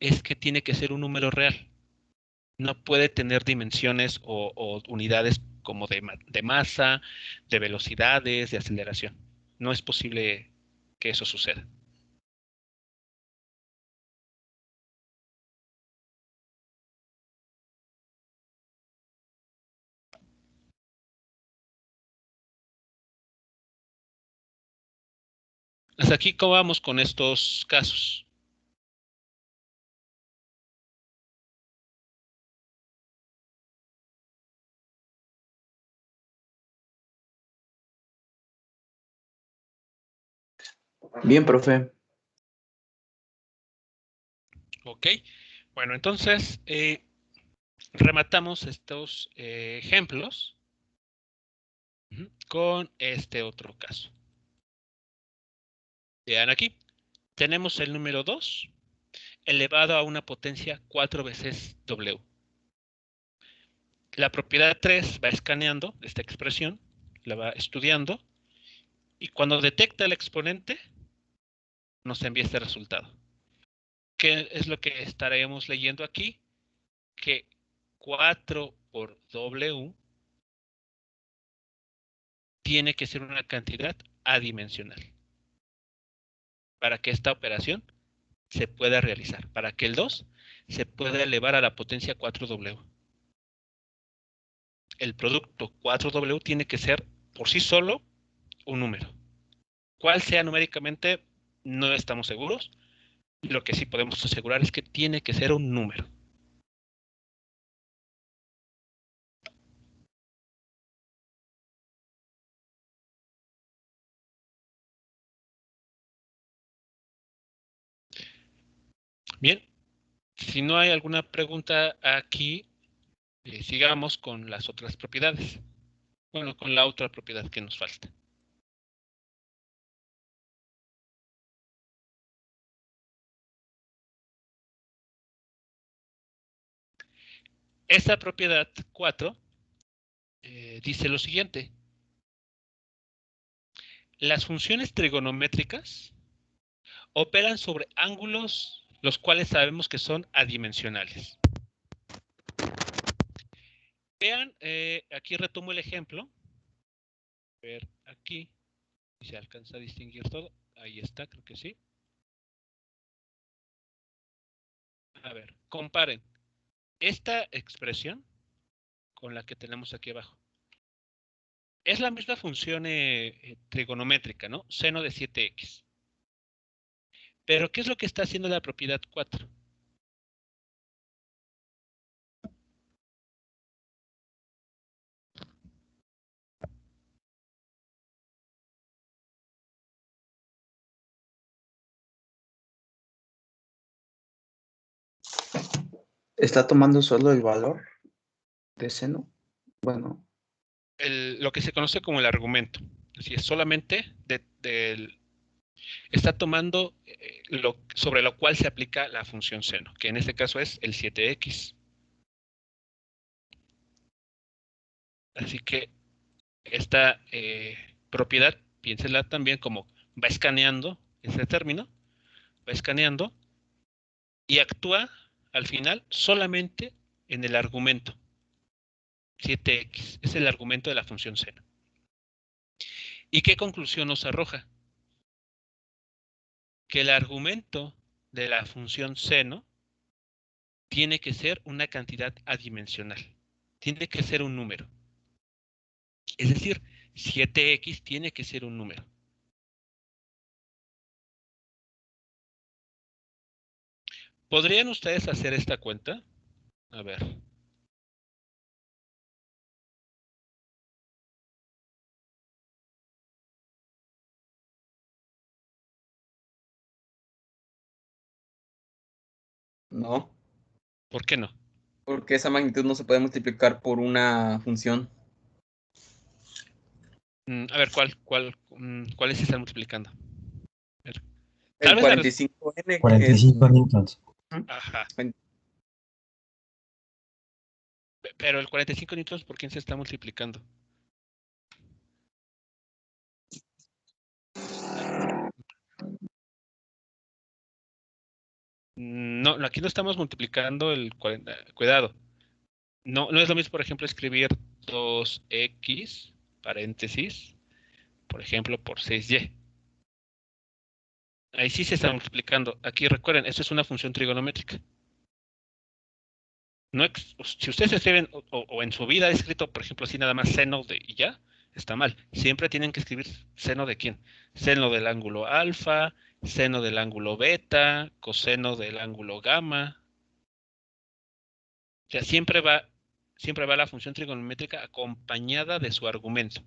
es que tiene que ser un número real. No puede tener dimensiones o unidades como de masa, de velocidades, de aceleración. No es posible que eso suceda. Hasta aquí, ¿cómo vamos con estos casos? Bien, profe. Ok, bueno, entonces rematamos estos ejemplos con este otro caso. Vean aquí, tenemos el número 2 elevado a una potencia 4 veces W. La propiedad 3 va escaneando esta expresión, la va estudiando, y cuando detecta el exponente, nos envía este resultado. ¿Qué es lo que estaremos leyendo aquí? Que 4 por W tiene que ser una cantidad adimensional para que esta operación se pueda realizar, para que el 2 se pueda elevar a la potencia 4W. El producto 4W tiene que ser por sí solo un número. ¿Cuál sea numéricamente? No estamos seguros. Lo que sí podemos asegurar es que tiene que ser un número. Bien, si no hay alguna pregunta aquí, sigamos con las otras propiedades. Bueno, con la otra propiedad que nos falta. Esta propiedad 4 dice lo siguiente. Las funciones trigonométricas operan sobre ángulos los cuales sabemos que son adimensionales. Vean, aquí retomo el ejemplo. A ver, aquí, si se alcanza a distinguir todo. Ahí está, creo que sí. A ver, comparen esta expresión con la que tenemos aquí abajo. Es la misma función trigonométrica, ¿no? Seno de 7x. Pero, ¿qué es lo que está haciendo la propiedad 4? ¿Está tomando solo el valor de seno? Bueno. Lo que se conoce como el argumento. Así es, solamente Está tomando sobre lo cual se aplica la función seno, que en este caso es el 7x. Así que esta propiedad, piénsela también como va escaneando ese término, va escaneando y actúa al final solamente en el argumento 7x. Es el argumento de la función seno. ¿Y qué conclusión nos arroja? Que el argumento de la función seno tiene que ser una cantidad adimensional. Tiene que ser un número. Es decir, 7x tiene que ser un número. ¿Podrían ustedes hacer esta cuenta? A ver. No, ¿Por qué no? porque esa magnitud no se puede multiplicar por una función. A ver, ¿cuáles se están multiplicando? A ver. El Tal vez 45N 45 newtons. Ajá. Pero el 45 newtons, ¿por quién se está multiplicando? No, aquí no estamos multiplicando el 40. Cuidado. No es lo mismo, por ejemplo, escribir 2x, paréntesis, por ejemplo, por 6y. Ahí sí se está multiplicando. Aquí recuerden, esto es una función trigonométrica. No, si ustedes escriben o en su vida ha escrito, por ejemplo, así nada más seno de y ya, está mal. Siempre tienen que escribir seno de quién. Seno del ángulo alfa, seno del ángulo beta, coseno del ángulo gamma. O sea, siempre va la función trigonométrica acompañada de su argumento.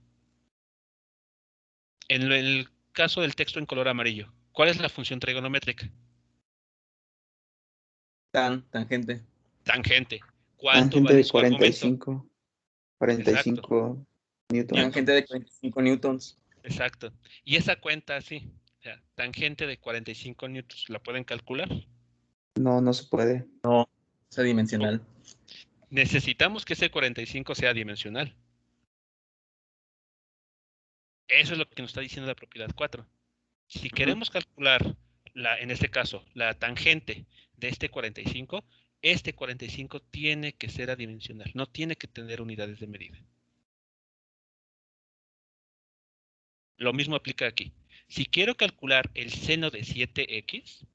En el caso del texto en color amarillo, ¿cuál es la función trigonométrica? Tangente. Tangente. ¿Cuánto Tangente vale de su argumento? 45 newtons. Tangente de 45 newtons. Exacto. Y esa cuenta así, o sea, tangente de 45 newtons, ¿la pueden calcular? No se puede. No, es adimensional. Necesitamos que ese 45 sea dimensional. Eso es lo que nos está diciendo la propiedad 4. Si queremos calcular, en este caso, la tangente de este 45 tiene que ser adimensional, no tiene que tener unidades de medida. Lo mismo aplica aquí. Si quiero calcular el seno de 7x,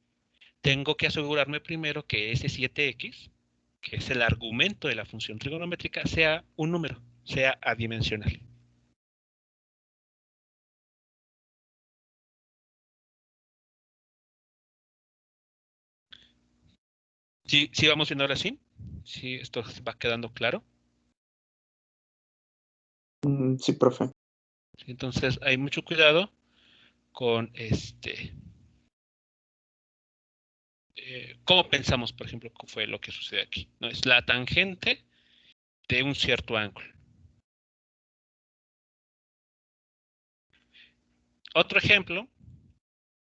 tengo que asegurarme primero que ese 7x, que es el argumento de la función trigonométrica, sea un número, sea adimensional. ¿Sí vamos viendo ahora sí? ¿Sí esto va quedando claro? Sí, profe. Entonces hay mucho cuidado con cómo pensamos, por ejemplo, que fue lo que sucede aquí. ¿No? Es la tangente de un cierto ángulo. Otro ejemplo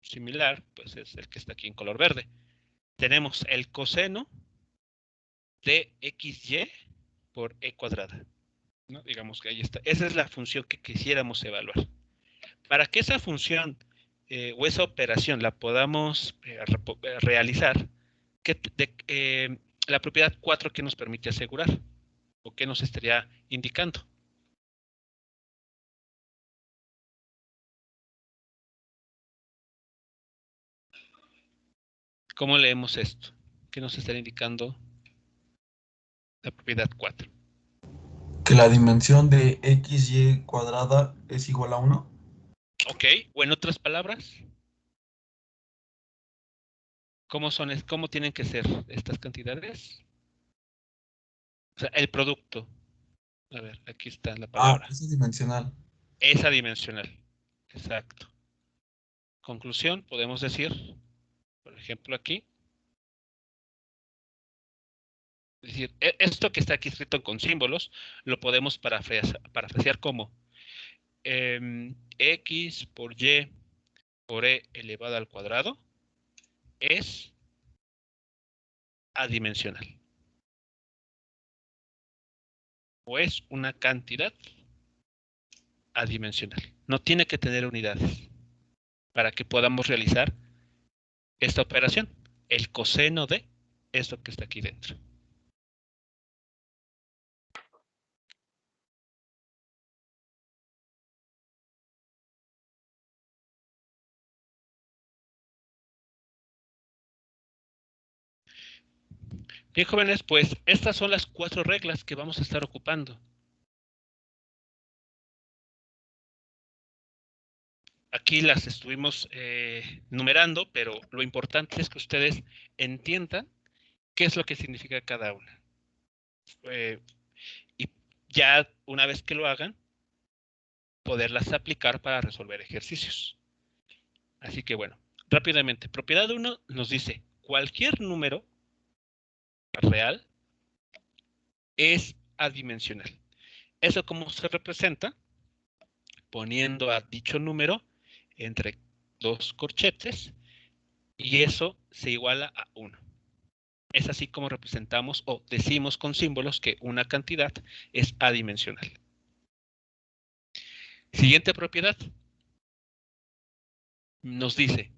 similar, pues es el que está aquí en color verde. Tenemos el coseno de xy por e cuadrada. ¿No? Digamos que ahí está. Esa es la función que quisiéramos evaluar. Para que esa función o esa operación la podamos realizar, la propiedad 4 que nos permite asegurar o que nos estaría indicando. ¿Cómo leemos esto? ¿Qué nos estaría indicando la propiedad 4? Que la dimensión de xy cuadrada es igual a 1. Ok, o en otras palabras, ¿cómo tienen que ser estas cantidades? O sea, el producto. A ver, aquí está la palabra. Es adimensional. Es adimensional. Exacto. Conclusión, podemos decir, por ejemplo, aquí. Es decir, esto que está aquí escrito con símbolos, lo podemos parafrasear como x por y por e elevado al cuadrado es adimensional. O es una cantidad adimensional. No tiene que tener unidades para que podamos realizar esta operación. El coseno de esto que está aquí dentro. Bien, jóvenes, pues estas son las 4 reglas que vamos a estar ocupando. Aquí las estuvimos numerando, pero lo importante es que ustedes entiendan qué es lo que significa cada una. Y ya una vez que lo hagan, poderlas aplicar para resolver ejercicios. Así que bueno, rápidamente. Propiedad 1 nos dice, cualquier número real es adimensional. ¿Eso cómo se representa? Poniendo a dicho número entre 2 corchetes y eso se iguala a 1. Es así como representamos o decimos con símbolos que una cantidad es adimensional. Siguiente propiedad. Nos dice,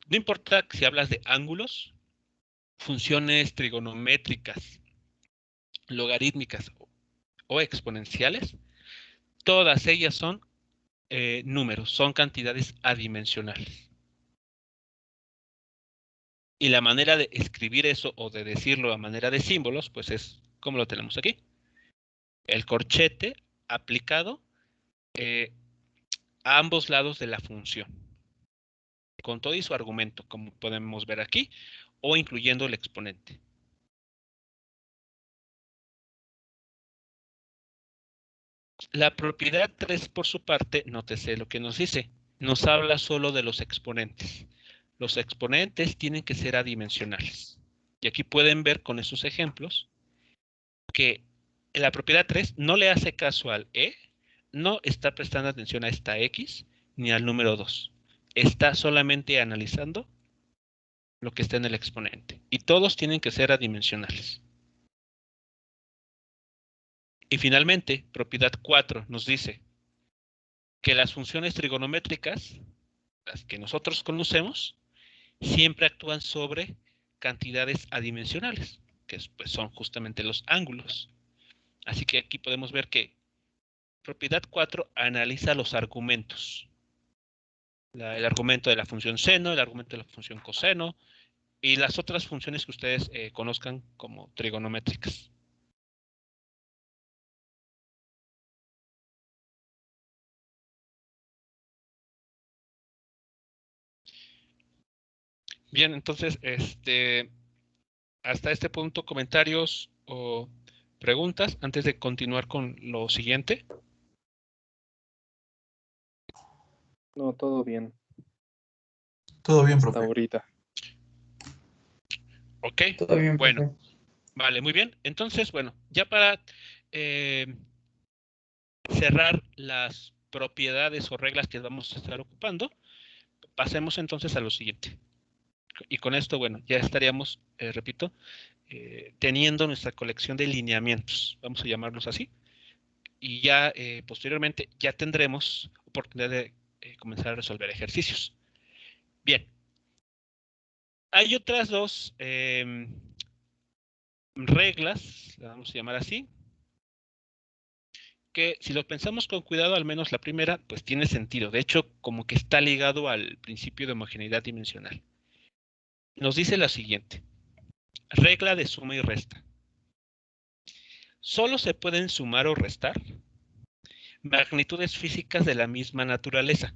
no importa si hablas de ángulos, funciones trigonométricas, logarítmicas o exponenciales, todas ellas son números, son cantidades adimensionales. Y la manera de escribir eso o de decirlo a manera de símbolos, pues es como lo tenemos aquí. El corchete aplicado a ambos lados de la función. Con todo y su argumento, como podemos ver aquí, o incluyendo el exponente. La propiedad 3, por su parte, nótese lo que nos dice. Nos habla solo de los exponentes. Los exponentes tienen que ser adimensionales. Y aquí pueden ver con esos ejemplos que la propiedad 3 no le hace caso al e, no está prestando atención a esta x, ni al número 2. Está solamente analizando lo que está en el exponente. Y todos tienen que ser adimensionales. Y finalmente, propiedad 4 nos dice que las funciones trigonométricas, las que nosotros conocemos, siempre actúan sobre cantidades adimensionales, que pues, son justamente los ángulos. Así que aquí podemos ver que propiedad 4 analiza los argumentos. El argumento de la función seno, el argumento de la función coseno y las otras funciones que ustedes conozcan como trigonométricas. Bien, entonces, hasta este punto, comentarios o preguntas antes de continuar con lo siguiente. No, todo bien. Todo bien, Hasta profe. ahorita. Ok, Todo bien, bueno, profe. vale, muy bien. Entonces, bueno, ya para cerrar las propiedades o reglas que vamos a estar ocupando, pasemos entonces a lo siguiente. Y con esto, bueno, ya estaríamos, repito, teniendo nuestra colección de lineamientos, vamos a llamarlos así, y ya posteriormente ya tendremos oportunidad de comenzar a resolver ejercicios. Bien, hay otras dos reglas, las vamos a llamar así, que si lo pensamos con cuidado, al menos la primera, pues tiene sentido. De hecho, como que está ligado al principio de homogeneidad dimensional. Nos dice la siguiente. Regla de suma y resta. Solo se pueden sumar o restar magnitudes físicas de la misma naturaleza.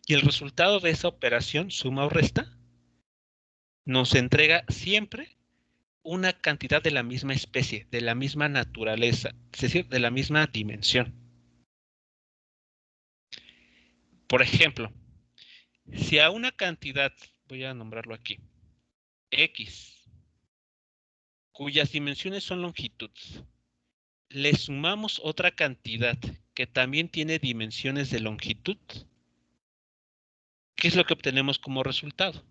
Y el resultado de esa operación, suma o resta, nos entrega siempre una cantidad de la misma especie, de la misma naturaleza, es decir, de la misma dimensión. Por ejemplo, si a una cantidad, voy a nombrarlo aquí, X, cuyas dimensiones son longitudes, le sumamos otra cantidad que también tiene dimensiones de longitud, ¿qué es lo que obtenemos como resultado?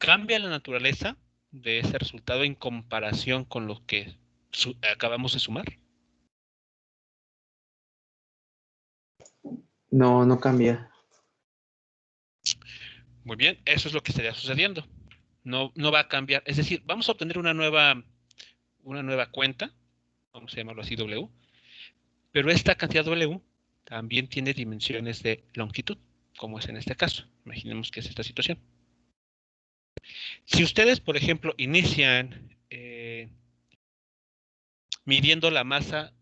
¿Cambia la naturaleza de ese resultado en comparación con lo que acabamos de sumar? No, no cambia. Muy bien, eso es lo que estaría sucediendo. No va a cambiar. Es decir, vamos a obtener una nueva cuenta, vamos a llamarlo así W, pero esta cantidad W también tiene dimensiones de longitud, como es en este caso. Imaginemos que es esta situación. Si ustedes, por ejemplo, inician midiendo la masa,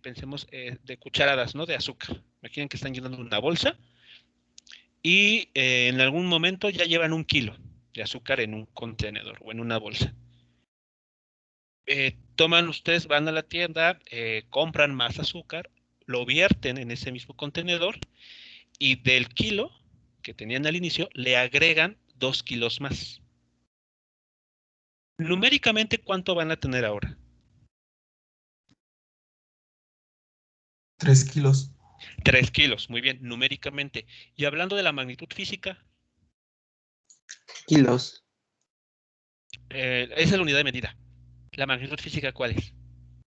pensemos, de cucharadas, ¿no? De azúcar. Imaginen que están llenando una bolsa y en algún momento ya llevan 1 kilo de azúcar en un contenedor o en una bolsa. Toman ustedes, van a la tienda, compran más azúcar, lo vierten en ese mismo contenedor y del kilo que tenían al inicio le agregan 2 kilos más. Numéricamente, ¿cuánto van a tener ahora? 3 kilos. 3 kilos, muy bien, numéricamente. Y hablando de la magnitud física, Kilos. esa es la unidad de medida. ¿La magnitud física cuál es?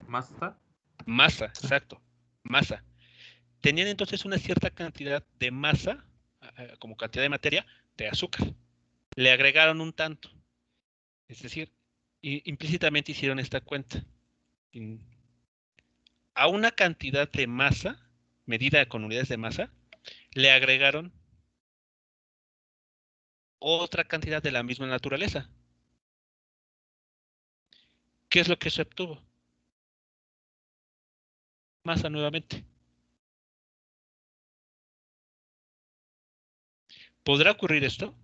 ¿Masa? Masa, exacto, masa. Tenían entonces una cierta cantidad de masa, como cantidad de materia, de azúcar. Le agregaron un tanto. Es decir, implícitamente hicieron esta cuenta. A una cantidad de masa, medida con unidades de masa, le agregaron otra cantidad de la misma naturaleza. ¿Qué es lo que se obtuvo? Masa nuevamente. ¿Podrá ocurrir esto?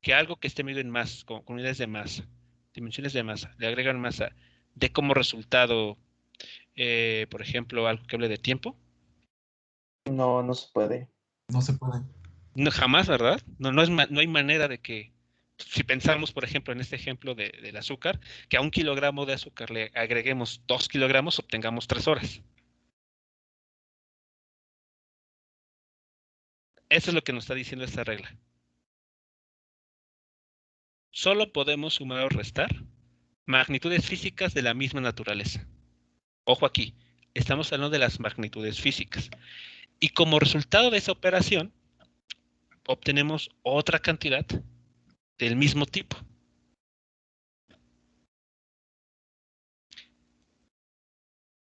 Que algo que esté medido en masa, con unidades de masa, dimensiones de masa, le agregan masa, de como resultado, por ejemplo, algo que hable de tiempo. No, no se puede. No se puede. No, jamás, ¿verdad? No hay manera de que, si pensamos, por ejemplo, en este ejemplo del azúcar, que a 1 kilogramo de azúcar le agreguemos 2 kilogramos, obtengamos 3 horas. Eso es lo que nos está diciendo esta regla. Solo podemos sumar o restar magnitudes físicas de la misma naturaleza. Ojo aquí, estamos hablando de las magnitudes físicas. Y como resultado de esa operación, obtenemos otra cantidad del mismo tipo.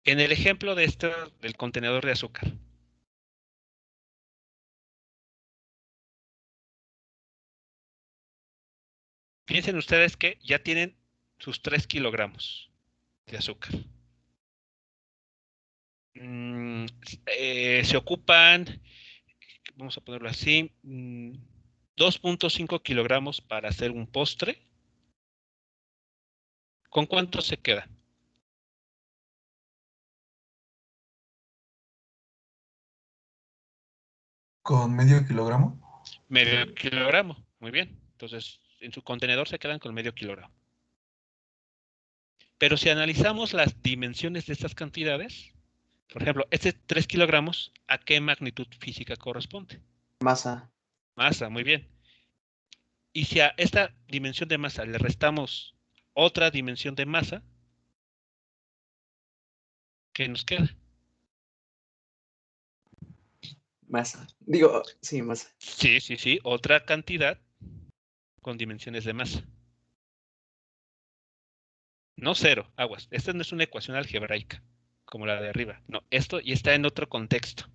En el ejemplo de del contenedor de azúcar. Piensen ustedes que ya tienen sus 3 kilogramos de azúcar. Se ocupan, vamos a ponerlo así, 2.5 kilogramos para hacer un postre. ¿Con cuánto se queda? ¿Con medio kilogramo? Medio kilogramo, muy bien. Entonces, en su contenedor se quedan con medio kilogramo. Pero si analizamos las dimensiones de estas cantidades, por ejemplo, este 3 kilogramos, ¿a qué magnitud física corresponde? Masa. Masa, muy bien. Y si a esta dimensión de masa le restamos otra dimensión de masa, ¿qué nos queda? Masa. Digo, sí, masa. Sí, otra cantidad con dimensiones de masa. No cero, aguas. Esta no es una ecuación algebraica, como la de arriba. No, esto ya está en otro contexto.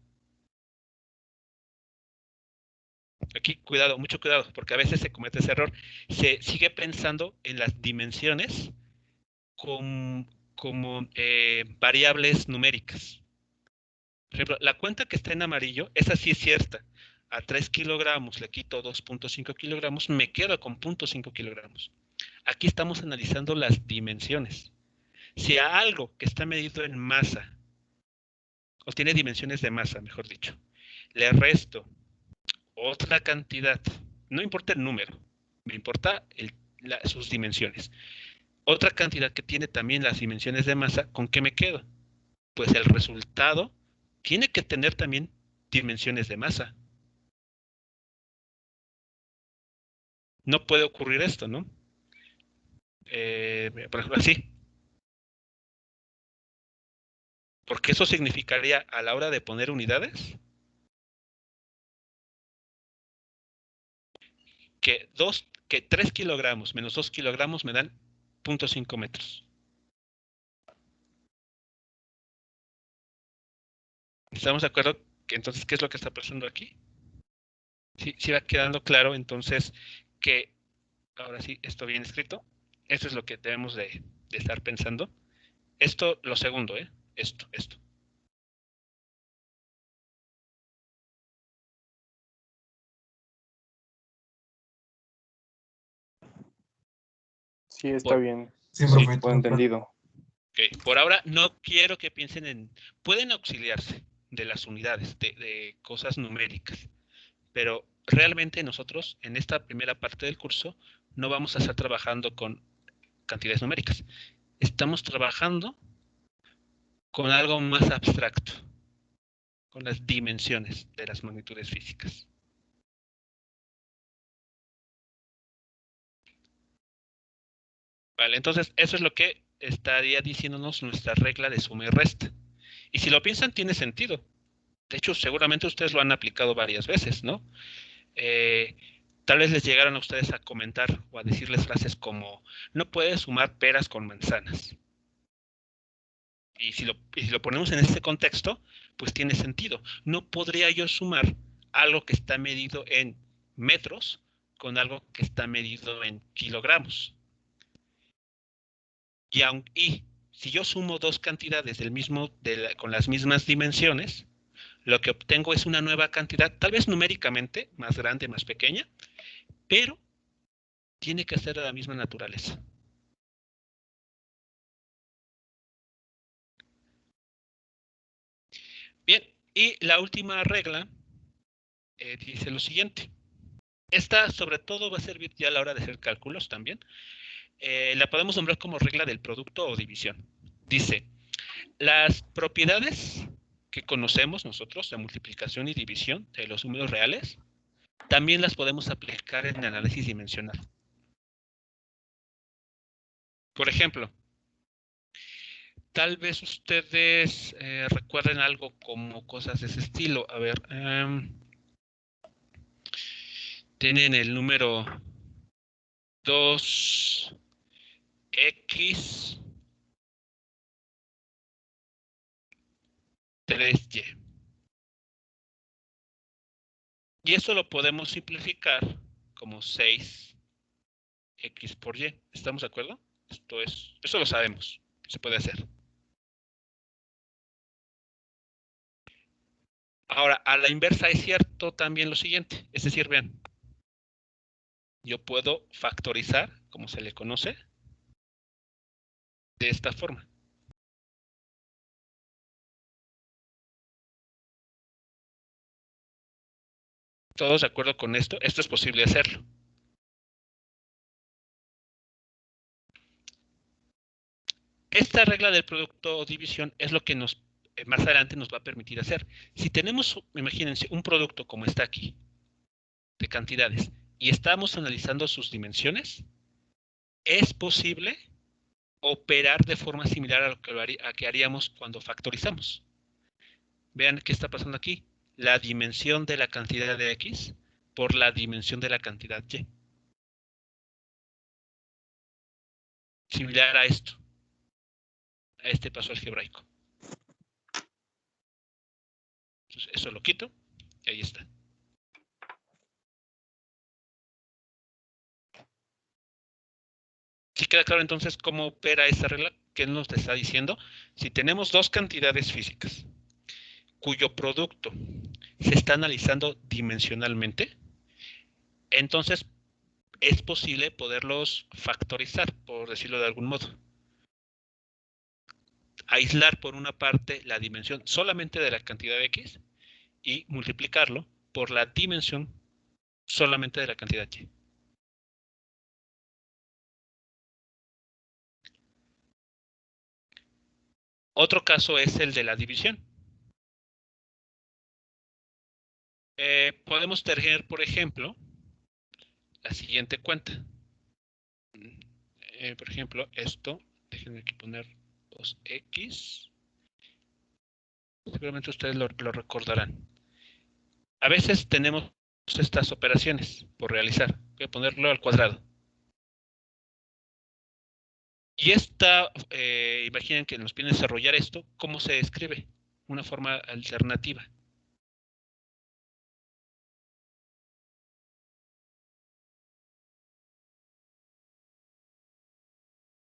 Aquí, cuidado, mucho cuidado, porque a veces se comete ese error. Se sigue pensando en las dimensiones como variables numéricas. Por ejemplo, la cuenta que está en amarillo, esa sí es cierta. A 3 kilogramos le quito 2.5 kilogramos, me quedo con 0.5 kilogramos. Aquí estamos analizando las dimensiones. Si a algo que está medido en masa, o tiene dimensiones de masa, mejor dicho, le resto otra cantidad, no importa el número, me importa sus dimensiones. Otra cantidad que tiene también las dimensiones de masa, ¿con qué me quedo? Pues el resultado tiene que tener también dimensiones de masa. No puede ocurrir esto, ¿no? Por ejemplo, así. Porque eso significaría a la hora de poner unidades que 3 kilogramos menos 2 kilogramos me dan 0.5 metros. ¿Estamos de acuerdo? Que entonces, ¿qué es lo que está pasando aquí? Sí va quedando claro entonces que, ahora sí, esto bien escrito, esto es lo que debemos de estar pensando. Esto, lo segundo, esto. Sí, está bien. Sí, Sí, profe. Todo entendido. Okay. Por ahora no quiero que piensen en... Pueden auxiliarse de las unidades, de cosas numéricas, pero realmente nosotros en esta primera parte del curso no vamos a estar trabajando con cantidades numéricas. Estamos trabajando con algo más abstracto, con las dimensiones de las magnitudes físicas. Vale, entonces eso es lo que estaría diciéndonos nuestra regla de suma y resta. Y si lo piensan, tiene sentido. De hecho, seguramente ustedes lo han aplicado varias veces, ¿no? Tal vez les llegaron a ustedes a comentar o a decirles frases como, no puedes sumar peras con manzanas. Y si lo ponemos en este contexto, pues tiene sentido. No podría yo sumar algo que está medido en metros con algo que está medido en kilogramos. Y si yo sumo dos cantidades con las mismas dimensiones, lo que obtengo es una nueva cantidad, tal vez numéricamente más grande, más pequeña, pero tiene que ser de la misma naturaleza. Bien, y la última regla dice lo siguiente. Esta sobre todo va a servir ya a la hora de hacer cálculos también. La podemos nombrar como regla del producto o división. Dice, las propiedades que conocemos nosotros de multiplicación y división de los números reales, también las podemos aplicar en el análisis dimensional. Por ejemplo, tal vez ustedes recuerden algo como cosas de ese estilo. A ver, tienen el número 2x – 3y. Y eso lo podemos simplificar como 6x por y. ¿Estamos de acuerdo? Eso lo sabemos. Se puede hacer. Ahora, a la inversa es cierto también lo siguiente. Es decir, vean, yo puedo factorizar, como se le conoce, de esta forma. ¿Todos de acuerdo con esto? Esto es posible hacerlo. Esta regla del producto o división es lo que más adelante nos va a permitir hacer. Si tenemos, imagínense, un producto como está aquí, de cantidades, y estamos analizando sus dimensiones, es posible operar de forma similar a lo que haríamos cuando factorizamos. Vean qué está pasando aquí. La dimensión de la cantidad de X por la dimensión de la cantidad Y. Similar a esto. A este paso algebraico. Entonces, eso lo quito y ahí está. ¿Sí queda claro entonces cómo opera esta regla? ¿Qué nos está diciendo? Si tenemos dos cantidades físicas cuyo producto se está analizando dimensionalmente, entonces es posible poderlos factorizar, por decirlo de algún modo. aislar por una parte la dimensión solamente de la cantidad X y multiplicarlo por la dimensión solamente de la cantidad Y. Otro caso es el de la división. Podemos tener, por ejemplo, la siguiente cuenta. Por ejemplo, esto, déjenme aquí poner 2x. Seguramente ustedes lo recordarán. A veces tenemos estas operaciones por realizar. Voy a ponerlo al cuadrado. Y esta, imaginen que nos piden desarrollar esto, ¿cómo se escribe? Una forma alternativa.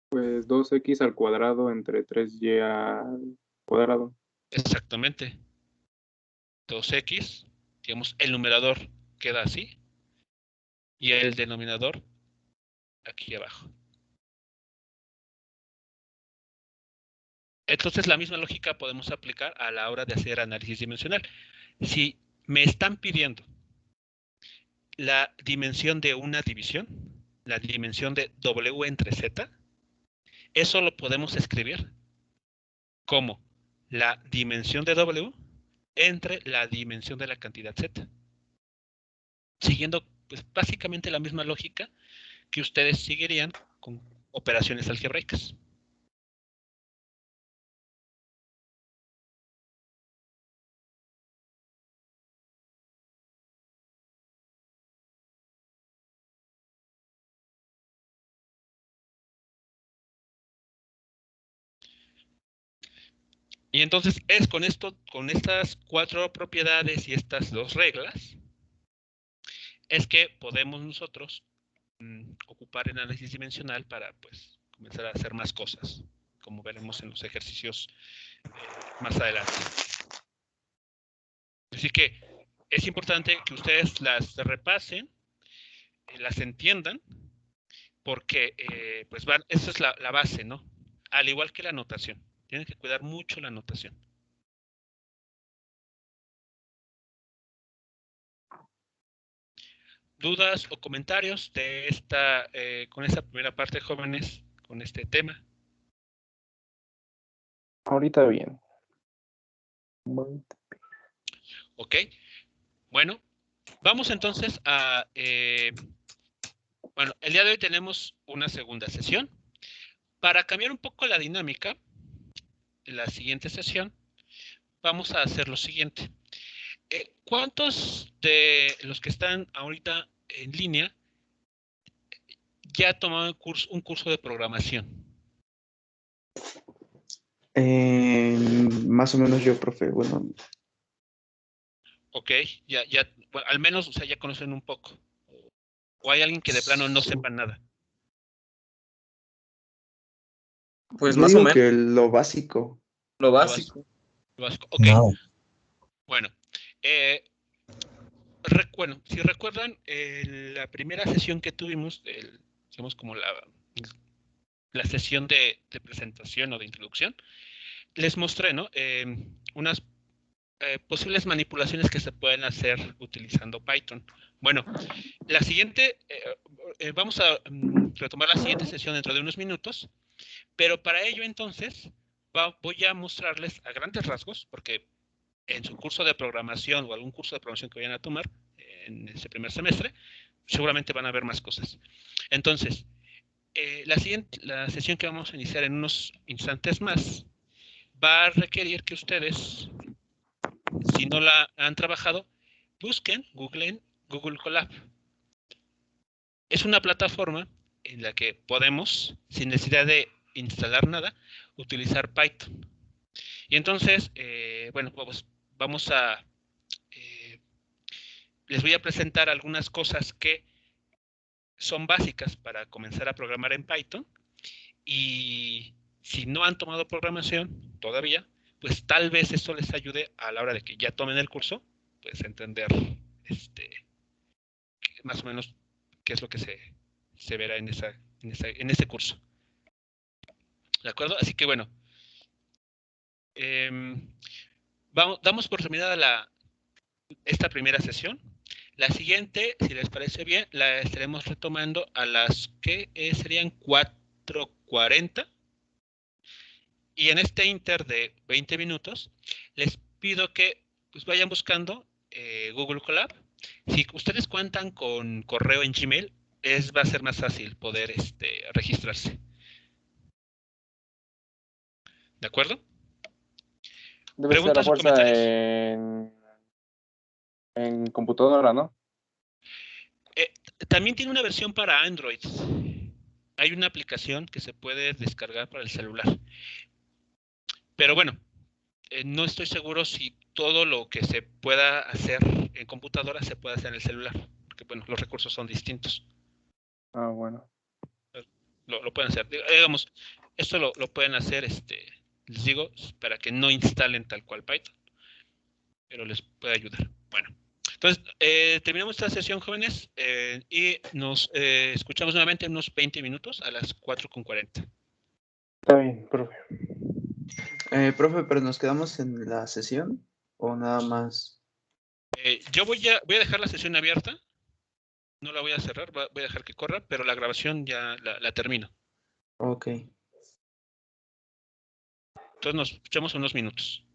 Pues 2x al cuadrado entre 3y al cuadrado. Exactamente. 2x, digamos, el numerador queda así. Y el denominador aquí abajo. Entonces, la misma lógica podemos aplicar a la hora de hacer análisis dimensional. Si me están pidiendo la dimensión de una división, la dimensión de W entre Z, eso lo podemos escribir como la dimensión de W entre la dimensión de la cantidad Z. Siguiendo, pues, básicamente la misma lógica que ustedes seguirían con operaciones algebraicas. Y entonces es con esto, con estas 4 propiedades y estas 2 reglas, es que podemos nosotros ocupar el análisis dimensional para, pues, comenzar a hacer más cosas, como veremos en los ejercicios más adelante. Así que es importante que ustedes las repasen, las entiendan, porque pues esa es la base, ¿no? Al igual que la notación. Tienen que cuidar mucho la notación. ¿Dudas o comentarios de con esta primera parte, jóvenes, con este tema? Ahorita bien. Ok. Bueno, vamos entonces a... bueno, el día de hoy tenemos una segunda sesión. Para cambiar un poco la dinámica, en la siguiente sesión, vamos a hacer lo siguiente. ¿Cuántos de los que están ahorita en línea ya tomaron un curso de programación? Más o menos yo, profe. Bueno, Ok, bueno, al menos, o sea, ya conocen un poco. ¿O hay alguien que de plano no sepa nada? Pues yo más o digo menos, que lo básico. lo básico. Lo básico. Ok, No, bueno. Bueno, si recuerdan, la primera sesión que tuvimos, digamos como la sesión de presentación o de introducción, les mostré, ¿no? Unas posibles manipulaciones que se pueden hacer utilizando Python. Bueno, la siguiente, vamos a retomar la siguiente sesión dentro de unos minutos, pero para ello entonces voy a mostrarles a grandes rasgos, porque en su curso de programación o algún curso de programación que vayan a tomar en ese primer semestre, seguramente van a ver más cosas. Entonces, la sesión que vamos a iniciar en unos instantes más va a requerir que ustedes, si no la han trabajado, busquen, googleen Google Colab. Es una plataforma en la que podemos, sin necesidad de instalar nada, utilizar Python. Y entonces, bueno, pues vamos a... les voy a presentar algunas cosas que son básicas para comenzar a programar en Python. Y si no han tomado programación todavía, pues tal vez esto les ayude a la hora de que ya tomen el curso, pues entender más o menos qué es lo que se verá en ese curso. ¿De acuerdo? Así que bueno, Damos por terminada esta primera sesión. La siguiente, si les parece bien, la estaremos retomando a las que serían 4:40. Y en este inter de 20 minutos, les pido que pues, vayan buscando Google Colab. Si ustedes cuentan con correo en Gmail, va a ser más fácil poder registrarse. ¿De acuerdo? Debe ser a ¿Preguntas o fuerza comentarios? en computadora, ¿no? También tiene una versión para Android. Hay una aplicación que se puede descargar para el celular. Pero bueno, no estoy seguro si todo lo que se pueda hacer en computadora se puede hacer en el celular. Porque bueno, los recursos son distintos. Ah, bueno. Lo pueden hacer. Digamos, esto lo pueden hacer, les digo, para que no instalen tal cual Python. Pero les puede ayudar. Bueno. Entonces, terminamos esta sesión, jóvenes, y nos escuchamos nuevamente en unos 20 minutos a las 4:40. Está bien, profe. Profe, ¿pero nos quedamos en la sesión o nada más? Yo voy a dejar la sesión abierta. No la voy a cerrar, voy a dejar que corra, pero la grabación ya la termino. Ok. Entonces nos escuchamos en unos minutos.